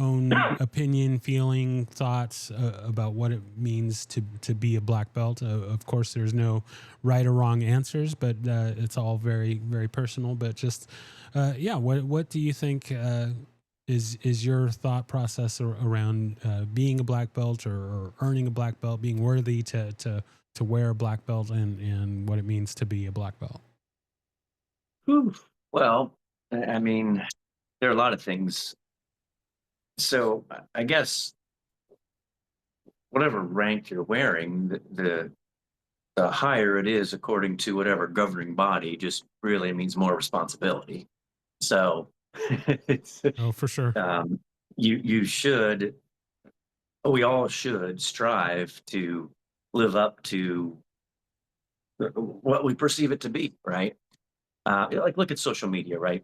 own opinion, feeling, thoughts about what it means to be a black belt. Of course, there's no right or wrong answers, but it's all very very personal. But just yeah, what do you think is your thought process around being a black belt, or earning a black belt, being worthy to wear a black belt, and what it means to be a black belt? Whew. Well, I mean, there are a lot of things. So I guess whatever rank you're wearing, the higher it is according to whatever governing body, just really means more responsibility. So it's, Oh, for sure. um, you should, we all should strive to live up to what we perceive it to be, right? Like look at social media, right?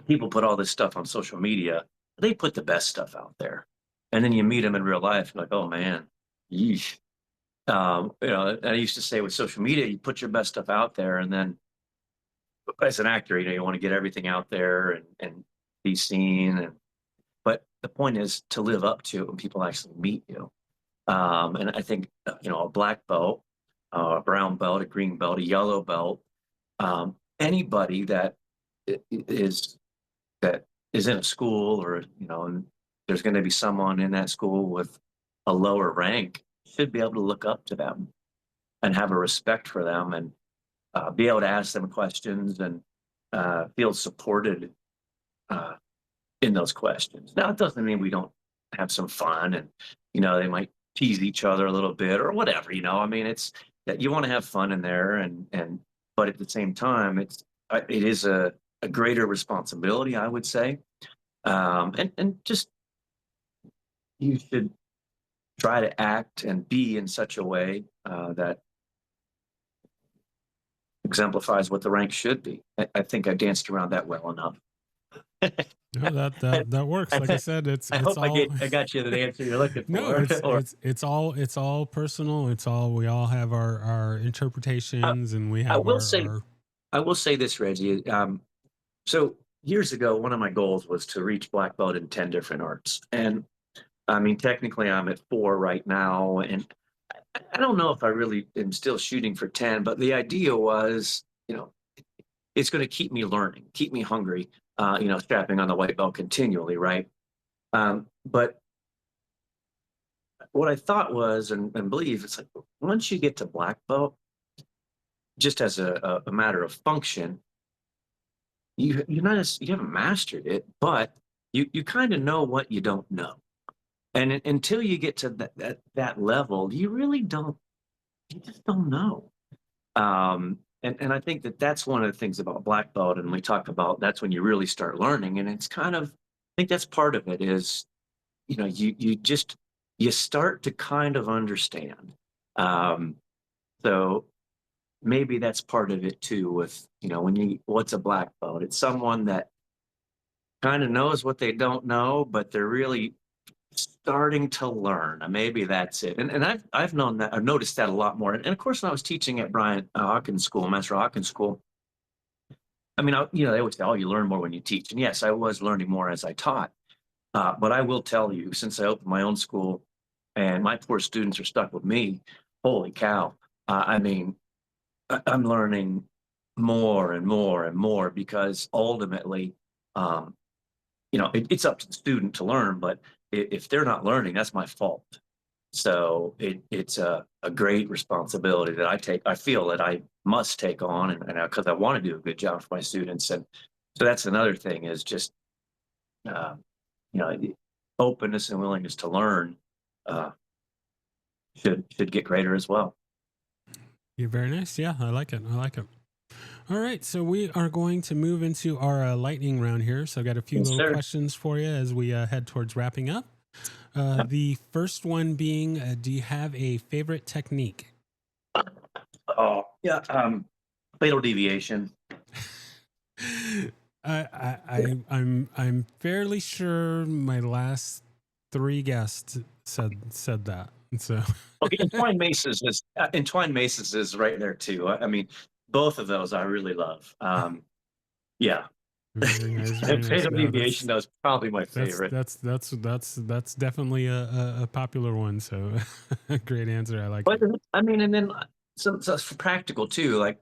People put all this stuff on social media. They put the best stuff out there, and then you meet them in real life. You're like, oh man, yeesh. I used to say with social media, you put your best stuff out there, and then as an actor, you want to get everything out there and be seen. But the point is to live up to it when people actually meet you. And I think a black belt, a brown belt, a green belt, a yellow belt, anybody is that is in a school, or and there's going to be someone in that school with a lower rank, should be able to look up to them and have a respect for them, and be able to ask them questions, and feel supported uh, in those questions. Now, it doesn't mean we don't have some fun, and they might tease each other a little bit or whatever. I mean, it's that you want to have fun in there, and but at the same time, it is a greater responsibility, I would say. And just you should try to act and be in such a way that exemplifies what the rank should be. I think I danced around that well enough. No, that works. Like I said, I it's hope all. I got you the answer you're looking No, for. Or it's all personal. We all have our uh, interpretations, and we I have will say our I will say this, Reggie. So years ago, one of my goals was to reach black belt in 10 different arts, and I mean, technically, I'm at 4 right now, and I don't know if I really am still shooting for 10, but the idea was, it's going to keep me learning, keep me hungry, strapping on the white belt continually, right? But what I thought was, and believe, it's like once you get to black belt, just as a matter of function, you haven't mastered it, but you kind of know what you don't know, and until you get to that level, you really don't, you just don't know. And I think that that's one of the things about black belt, and we talk about that's when you really start learning, and it's kind of, I think that's part of it is, you start to kind of understand. Um, so maybe that's part of it too with, when what's a black belt? It's someone that kind of knows what they don't know, but they're really starting to learn. Maybe that's it. And I've known that, I've noticed that a lot more. And of course, when I was teaching at Brian Hawkins School, Master Hawkins School, I mean, they always say, "Oh, you learn more when you teach." And yes, I was learning more as I taught. But I will tell you, since I opened my own school, and my poor students are stuck with me, holy cow! I mean, I'm learning more and more and more because ultimately, um, it's up to the student to learn. But if they're not learning, that's my fault. So it's a great responsibility that I feel that I must take on, and because I want to do a good job for my students. And so that's another thing is just, uh, the openness and willingness to learn uh, should get greater as well. You're very nice. Yeah, I like it. I like it. All right, so we are going to move into our lightning round here. So I've got a few Yes, little sir. questions for you as we head towards wrapping up. Yep. The first one being, do you have a favorite technique? Oh, yeah. Fatal deviation. I'm fairly sure my last three guests said that. So Okay, entwined maces is right there too. I mean, both of those I really love. Yeah, very nice, very nice. fatal No, deviation, that was probably my that's favorite. that's that's that's definitely a popular one. So great answer. I like But it. I mean, and then so it's practical too. Like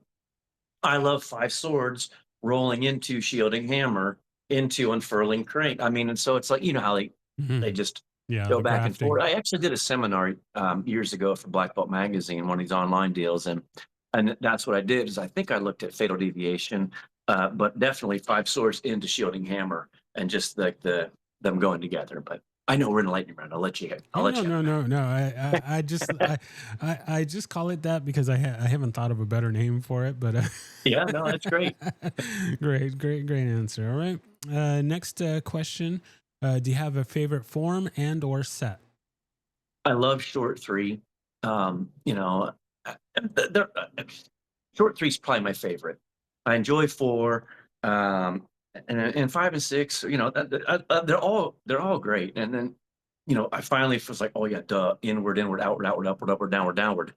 I love five swords rolling into shielding hammer into unfurling crank. I mean, and so it's like how they Mhm. just Yeah, go the back and forth. grafting. I actually did a seminar years ago for Black Belt Magazine, one of these online deals, and that's what I did. Is I think I looked at fatal deviation, but definitely five swords into shielding hammer, and just like them going together. But I know we're in a lightning round. I'll let you. I'll Oh let no you have no that. no no! I just call it that because I haven't thought of a better name for it. But Yeah, no, that's great. great answer. All right. Next question: do you have a favorite form and or set? I love short three. They're, short three is probably my favorite. I enjoy four, and five and six. They're all great. And then, I finally was like, oh yeah, duh, inward, inward, outward, outward, upward, upward, downward, downward.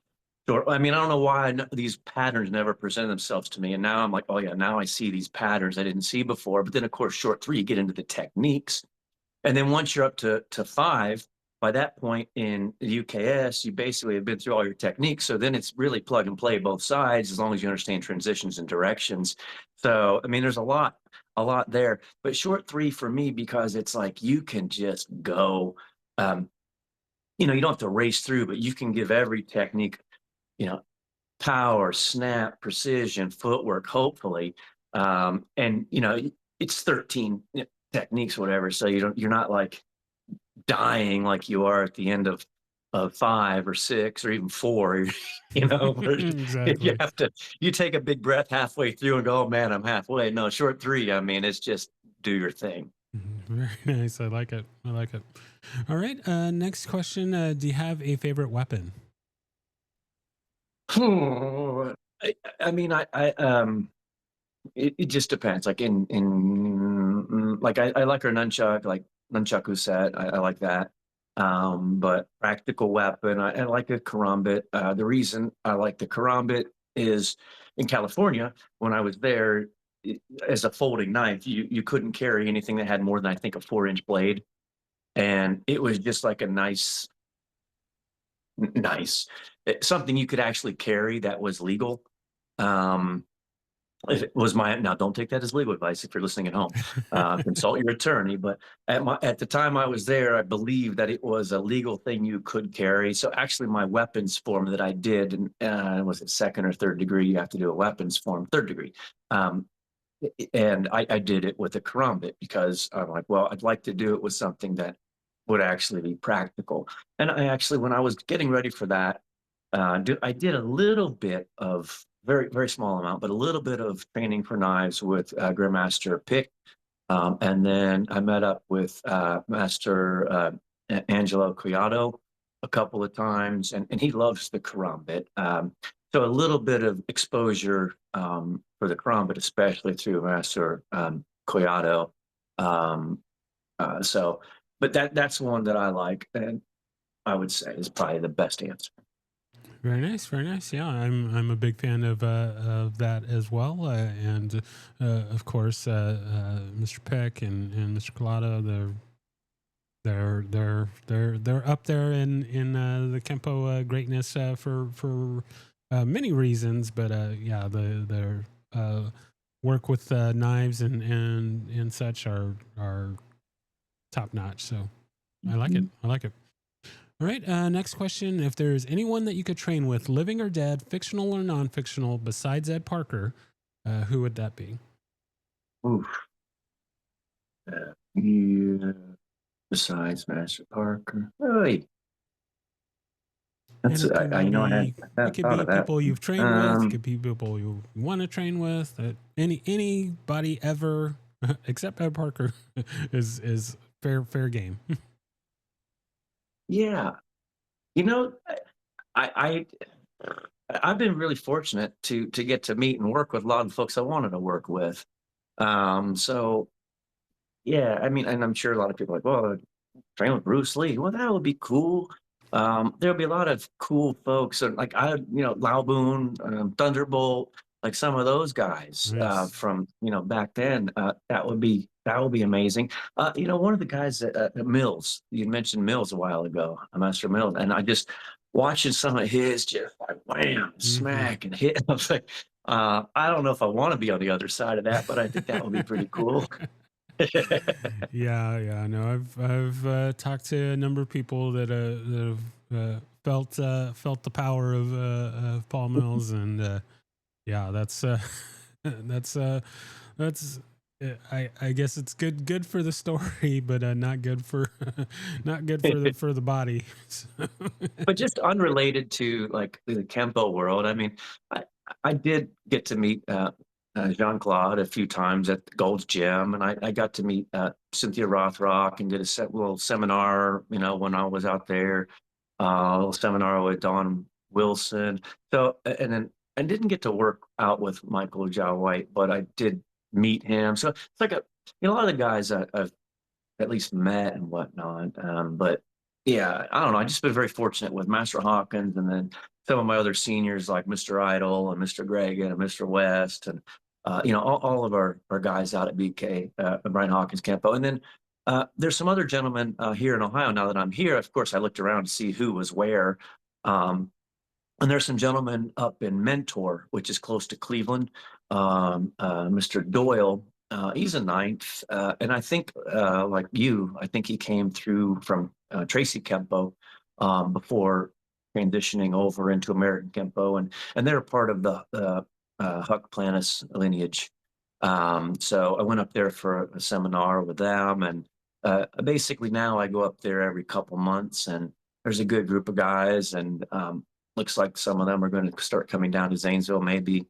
Short. I mean, I don't know why these patterns never present themselves to me, and now I'm like, oh yeah, now I see these patterns I didn't see before. But then, of course, short three, you get into the techniques, and then once you're up to five, by that point in the UKS, you basically have been through all your techniques. So then it's really plug and play both sides as long as you understand transitions and directions. So I mean, there's a lot there. But short three for me, because it's like you can just go. Um, you don't have to race through, but you can give every technique, you know, power, snap, precision, footwork, hopefully. And it's 13 techniques, whatever. So you're not like dying like you are at the end of five or six or even four. Where you Exactly. have to you take a big breath halfway through and go, oh man, I'm halfway. No, short three. I mean, it's just do your thing. Very nice. I like it. I like it. All right. Next question: do you have a favorite weapon? I mean, it just depends. Like like I like our nunchuck, like nunchaku set. I like that. But practical weapon, I like a karambit. The reason I like the karambit is in California when I was there, as a folding knife, you couldn't carry anything that had more than I think a 4-inch blade, and it was just like a nice something you could actually carry that was legal. Um, if it was my now, don't take that as legal advice if you're listening at home. Consult your attorney. But at the time I was there, I believe that it was a legal thing you could carry. So actually, my weapons form that I did, and was it second or third degree? You have to do a weapons form, third degree. Um, and I did it with a karambit because I'm like, well, I'd like to do it with something that would actually be practical. And I actually, when I was getting ready for that, I did a little bit of very, very small amount, but a little bit of training for knives with Grandmaster Pick. And then I met up with Master Angelo Collado a couple of times, and he loves the Karambit. So a little bit of exposure for the Karambit, especially through Master Collado. So, but that's one that I like, and I would say is probably the best answer. Very nice, very nice. Yeah, I'm a big fan of that as well, and of course, Mr. Peck and Mr. Collado, they're up there in the Kempo greatness for many reasons, but yeah, their work with knives and such are top notch. So I like it. I like it. All right. Next question. If there's anyone that you could train with, living or dead, fictional or non-fictional, besides Ed Parker, who would that be? Oof. Yeah. Besides Master Parker. Really? That's, And it can you know, I be, hadn't it could thought be of that. people you've trained with. It could be people you want to train with. Anybody ever, except Ed Parker, is fair game. Yeah. You know, I've been really fortunate to get to meet and work with a lot of the folks I wanted to work with. So yeah, I mean, and I'm sure a lot of people are like, well, train with Bruce Lee. Well, that would be cool. There'll be a lot of cool folks, and like Lao Boon, Thunderbolt, like some of those guys Nice. from back then. That would be amazing. One of the guys at Mills, you mentioned Mills a while ago, Master Mills, and I just watching some of his just like wham, smack, and hit. I was like, I don't know if I want to be on the other side of that, but I think that would be pretty cool. Yeah. No, I've talked to a number of people that have felt the power of Paul Mills, and yeah, that's that's. I guess it's good for the story, but not good for not good for the body. But just unrelated to like the Kempo world, I mean, I did get to meet Jean-Claude a few times at Gold's Gym, and I got to meet Cynthia Rothrock and did a little seminar, when I was out there, a little seminar with Don Wilson. So, and then I didn't get to work out with Michael Jai White, but I did meet him. So it's like a lot of the guys I've at least met and whatnot. But yeah, I don't know. I just been very fortunate with Master Hawkins, and then some of my other seniors like Mr. Idol and Mr. Greg and Mr. West, and all of our guys out at BK, Brian Hawkins Kenpo. And then there's some other gentlemen here in Ohio. Now that I'm here, of course, I looked around to see who was where. And there's some gentlemen up in Mentor, which is close to Cleveland. Mr. Doyle, he's a ninth, and I think like you, I think he came through from Tracy Kempo before transitioning over into American Kenpo, and they're part of the Huck Planus lineage. So I went up there for a seminar with them, and basically now I go up there every couple months, and there's a good group of guys, and looks like some of them are going to start coming down to Zanesville maybe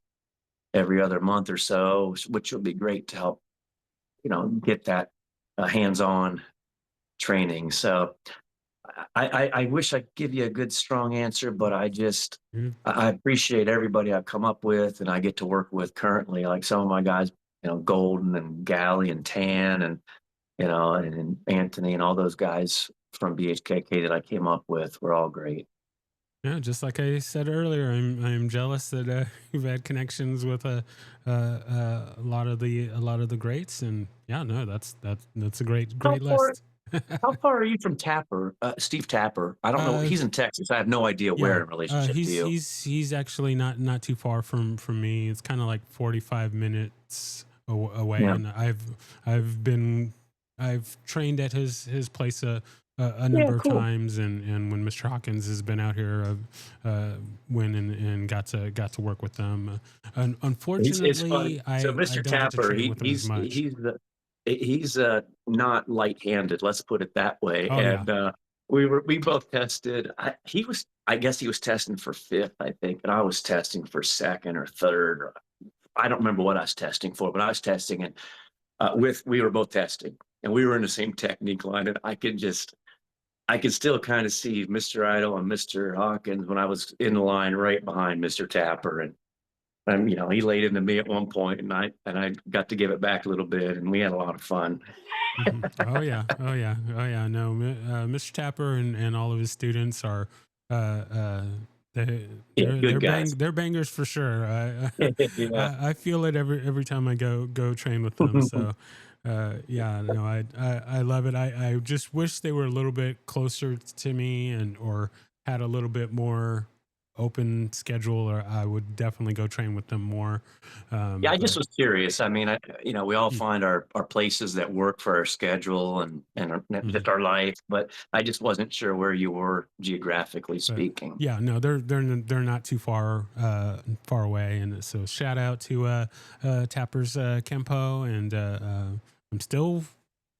every other month or so, which will be great to help, get that hands-on training. So I wish I could give you a good, strong answer, but I appreciate everybody I've come up with and I get to work with currently, like some of my guys, Golden and Galley and Tan and, and Anthony and all those guys from BHKK that I came up with were all great. Yeah, just like I said earlier, I'm jealous that you've had connections with a lot of the greats, and yeah, no, that's a great How far, list. how far are you from Tapper, Steve Tapper? I don't know. uh, He's in Texas. I have no idea where yeah, in relationship to you. he's actually not too far from me. It's kind of like 45 minutes away, Yeah. and I've trained at his place a Yeah, number of cool. times, and when Mr. Hawkins has been out here, went and got to work with them. It's funny. Unfortunately, So I Mr. don't get to Tapper, train with them as much. he's not light-handed. Let's put it that way. Oh yeah, And we both tested. I guess he was testing for fifth, I think, and I was testing for second or third. Or, I don't remember what I was testing for, but I was testing, and we were both testing, and we were in the same technique line, and I could still kind of see Mr. Idol and Mr. Hawkins when I was in the line right behind Mr. Tapper, and he laid into me at one point, and I got to give it back a little bit, and we had a lot of fun. Oh yeah, oh yeah, oh yeah. No, Mr. Tapper and all of his students are uh, uh, they Yeah, good guys. they're bangers for sure. Yeah. I feel it every time I go train with them. So yeah, no, I love it. I just wish they were a little bit closer to me and or had a little bit more open schedule, or I would definitely go train with them more. Yeah, I just But was curious. I mean, we all mm, find our places that work for our schedule and mhm. just our life, but I just wasn't sure where you were geographically But speaking. yeah, no, they're not too far away, and so shout out to Tapper's Kempo, and I'm still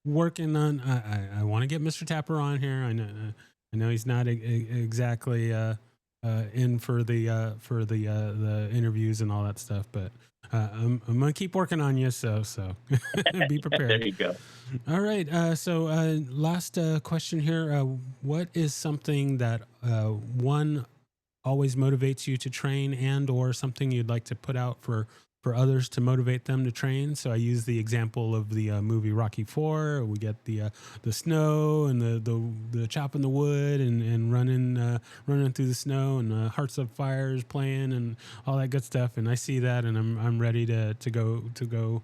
working on. I want to get Mr. Tapper on here. I know he's not exactly in for the interviews and all that stuff, but I'm gonna keep working on you. So be There prepared. you go. All right. So, last question here. What is something that one always motivates you to train, and or something you'd like to put out for others to motivate them to train? So, I use the example of the movie Rocky Four. We get the snow and the chopping the wood and running through the snow, and Hearts of Fires playing and all that good stuff. And I see that, and I'm ready to go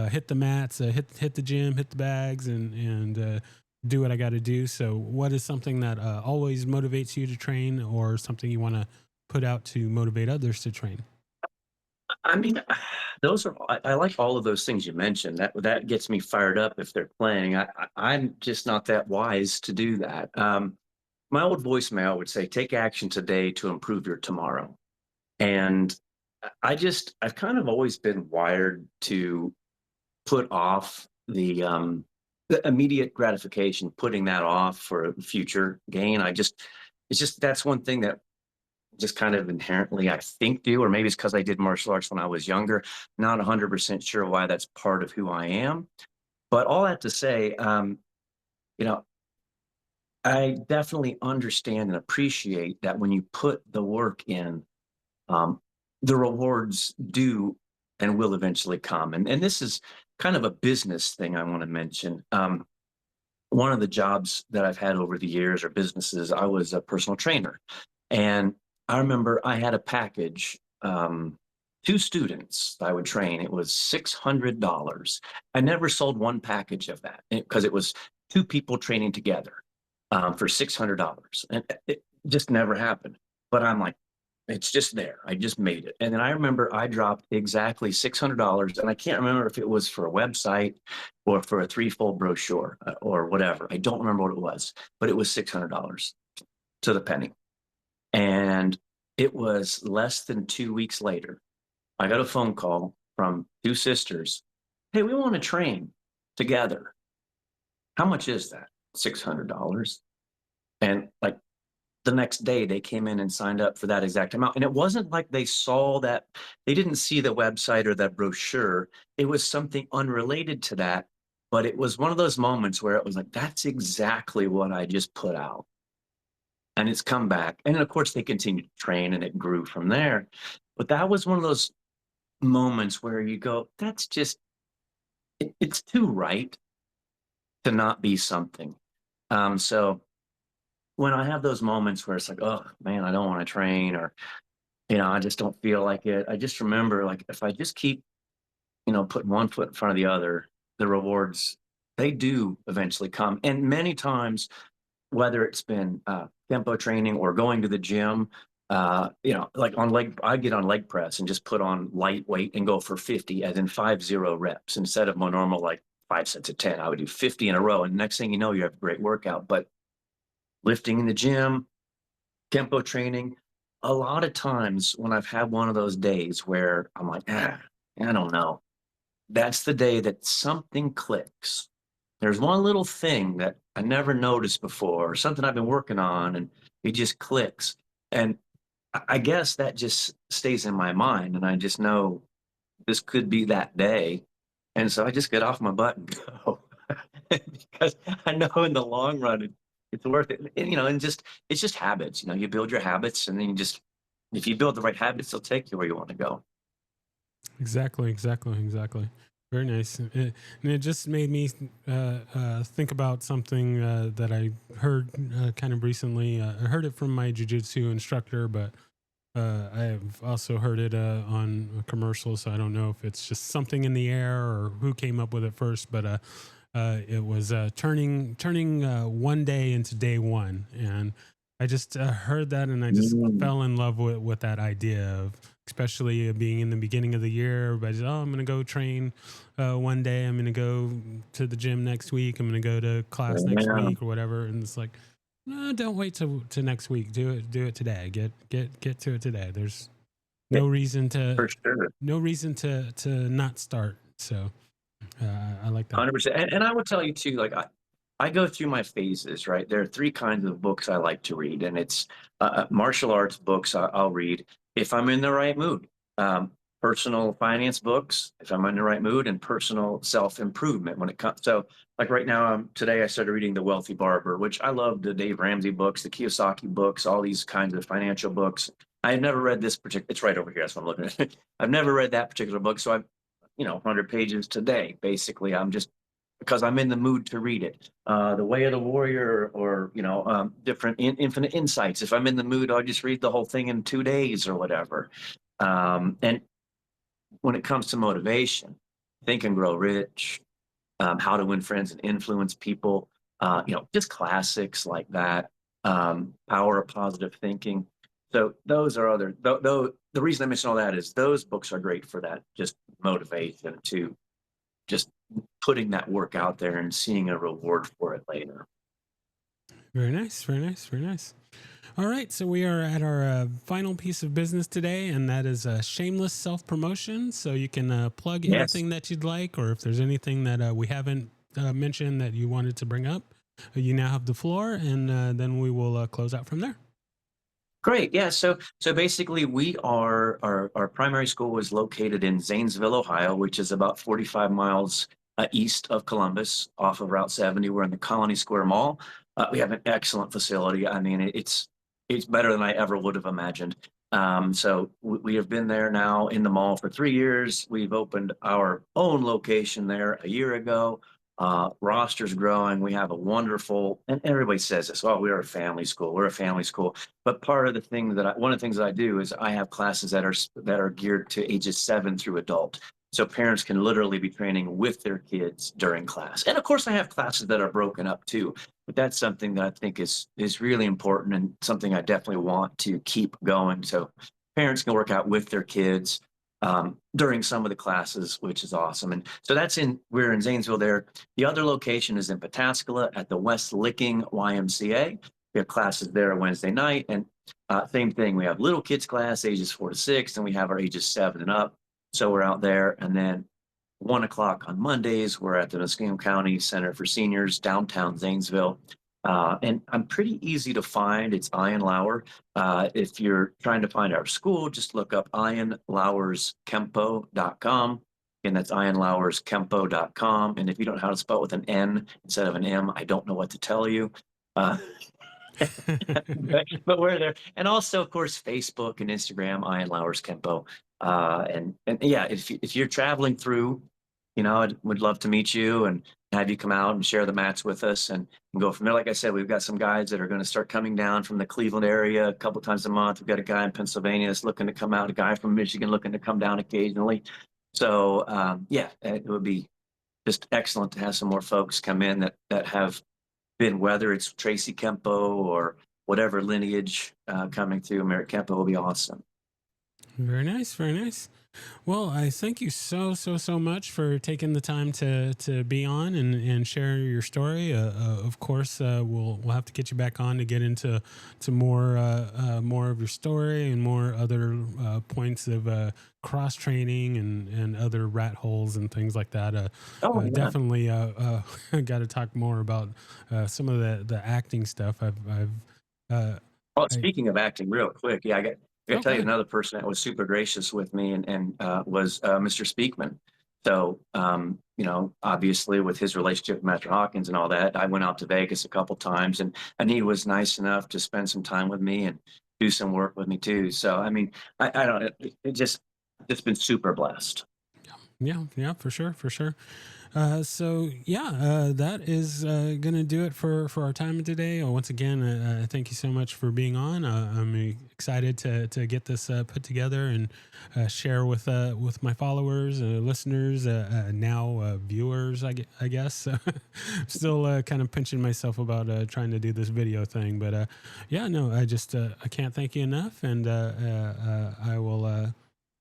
hit the mats, hit the gym, hit the bags, and do what I got to do. So, what is something that always motivates you to train, or something you want to put out to motivate others to train? I mean, I like all of those things you mentioned. That gets me fired up if they're playing. I'm just not that wise to do that. My old voicemail would say, "Take action today to improve your tomorrow." And I've kind of always been wired to put off the immediate gratification, putting that off for a future gain. It's just that's one thing that just kind of inherently I think do, or maybe it's because I did martial arts when I was younger. Not 100% sure why that's part of who I am. But all that to say, you know, I definitely understand and appreciate that when you put the work in, um, the rewards do and will eventually come. And this is kind of a business thing I want to mention. One of the jobs that I've had over the years or businesses, I was a personal trainer. And I remember I had a package, two students I would train. It was $600. I never sold one package of that because it was two people training together for $600. And it just never happened. But I'm like, it's just there. I just made it. And then I remember I dropped exactly $600. And I can't remember if it was for a website or for a threefold brochure or whatever. I don't remember what it was, but it was $600 to the penny. And it was less than 2 weeks later, I got a phone call from two sisters. Hey, we want to train together. How much is that? $600. And like the next day, they came in and signed up for that exact amount. And it wasn't like they saw that, they didn't see the website or that brochure. It was something unrelated to that. But it was one of those moments where it was like, that's exactly what I just put out. And it's come back. And of course, they continued to train and it grew from there. But that was one of those moments where you go, that's just, it's too right to not be something. So when I have those moments where it's like, oh man, I don't want to train, or, I just don't feel like it. I just remember, like, if I just keep, putting one foot in front of the other, the rewards, they do eventually come. And many times, whether it's been tempo training or going to the gym, like I get on leg press and just put on lightweight and go for 50, as in 50 reps instead of my normal like 5 sets of 10. I would do 50 in a row. And next thing you know, you have a great workout. But lifting in the gym, tempo training, a lot of times when I've had one of those days where I'm like, I don't know, that's the day that something clicks there's one little thing that I never noticed before, or something I've been working on, and it just clicks. And I guess that just stays in my mind, and I just know this could be that day. And so I just get off my butt and go because I know in the long run it's worth it. And, and just it's just habits. You build your habits, and then if you build the right habits, they'll take you where you want to go. Exactly, exactly, exactly. Very nice. And it just made me think about something that I heard kind of recently. I heard it from my jujitsu instructor, but I have also heard it on a commercial, so I don't know if it's just something in the air or who came up with it first. But it was turning one day into day one, and I just heard that, and I just Mm, fell in love with that idea of, especially being in the beginning of the year. Everybody's, oh, I'm going to go train one day. I'm going to go to the gym next week. I'm going to go to class next yeah, week or whatever. And it's like, no, don't wait to next week. Do it today. Get to it today. There's yeah, no reason to for sure. to not start. So I like that. 100%. And I would tell you too, like I go through my phases, right? There are three kinds of books I like to read, and it's martial arts books I'll read if I'm in the right mood. Personal finance books if I'm in the right mood, and personal self improvement when it comes. So, like right now, today I started reading The Wealthy Barber, which I love the Dave Ramsey books, the Kiyosaki books, all these kinds of financial books. I have never read this particular. It's right over here. That's what I'm looking at. I've never read that particular book, so I've 100 pages today. Basically, I'm just because I'm in the mood to read it. The Way of the Warrior, or different Infinite Insights. If I'm in the mood, I'll just read the whole thing in 2 days or whatever. And when it comes to motivation, Think and Grow Rich, How to Win Friends and Influence People, just classics like that. Power of Positive Thinking. So those are though the reason I mention all that is those books are great for that, just motivation to just putting that work out there and seeing a reward for it later. Very nice. Very nice. Very nice. All right, so we are at our final piece of business today, and that is shameless self promotion. So you can plug Yes. anything that you'd like, or if there's anything that we haven't mentioned that you wanted to bring up, you now have the floor, and then we will close out from there. Great. Yeah. So basically, we are our primary school is located in Zanesville, Ohio, which is about 45 miles east of Columbus, off of Route 70. We're in the Colony Square Mall. We have an excellent facility. I mean, it's better than I ever would have imagined. So we have been there now in the mall for 3 years. We've opened our own location there a year ago. Roster's growing. We have a wonderful, and everybody says this, well, we're a family school. We're a family school. But part of the thing one of the things that I do is I have classes that are geared to ages 7 through adult. So parents can literally be training with their kids during class. And of course, I have classes that are broken up too. But that's something that I think is really important, and something I definitely want to keep going. So parents can work out with their kids during some of the classes, which is awesome. And so we're in Zanesville there. The other location is in Pataskala at the West Licking YMCA. We have classes there Wednesday night, and same thing. We have little kids class, ages 4 to 6, and we have our ages 7 and up. So we're out there, and then 1 o'clock on Mondays, we're at the Muskingum County Center for Seniors, downtown Zanesville. And I'm pretty easy to find. It's Ian Lauer. If you're trying to find our school, just look up IanLauersKempo.com. And that's IanLauersKempo.com. And if you don't know how to spell it with an N instead of an M, I don't know what to tell you. Uh, but we're there. And also, of course, Facebook and Instagram, Ian Lauer's Kempo. And yeah, if you're traveling through, I would love to meet you and have you come out and share the mats with us, and go from there. Like I said, we've got some guys that are going to start coming down from the Cleveland area a couple times a month. We've got a guy in Pennsylvania that's looking to come out, a guy from Michigan looking to come down occasionally. So yeah, it would be just excellent to have some more folks come in that have been, whether it's Tracy Kempo or whatever lineage coming through American Kenpo, will be awesome. Very nice. Very nice. Well, I thank you so much for taking the time to be on and share your story. Of course, we'll have to get you back on to get into more of your story and more other points of cross training and other rat holes and things like that. Oh yeah. Definitely got to talk more about some of the acting stuff. Uh, Well, I speaking of acting, real quick, yeah, I got to oh, go tell you ahead. another person that was super gracious with me and was Mr. Speakman. So, obviously with his relationship with Master Hawkins and all that, I went out to Vegas a couple times, and he was nice enough to spend some time with me and do some work with me too. So, I mean, I don't, it just been super blessed. Yeah, for sure, for sure. So yeah, that is gonna do it for our time today. Once again, thank you so much for being on. I'm excited to get this put together and share with my followers, listeners, now viewers. I guess. Still kind of pinching myself about trying to do this video thing, but yeah, no, I can't thank you enough, and I will.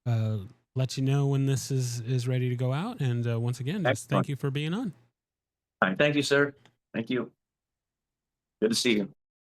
Uh, Let you know when this is ready to go out. And once again, just thank Excellent. you for being on. All right. Thank you, sir. Thank you. Good to see you.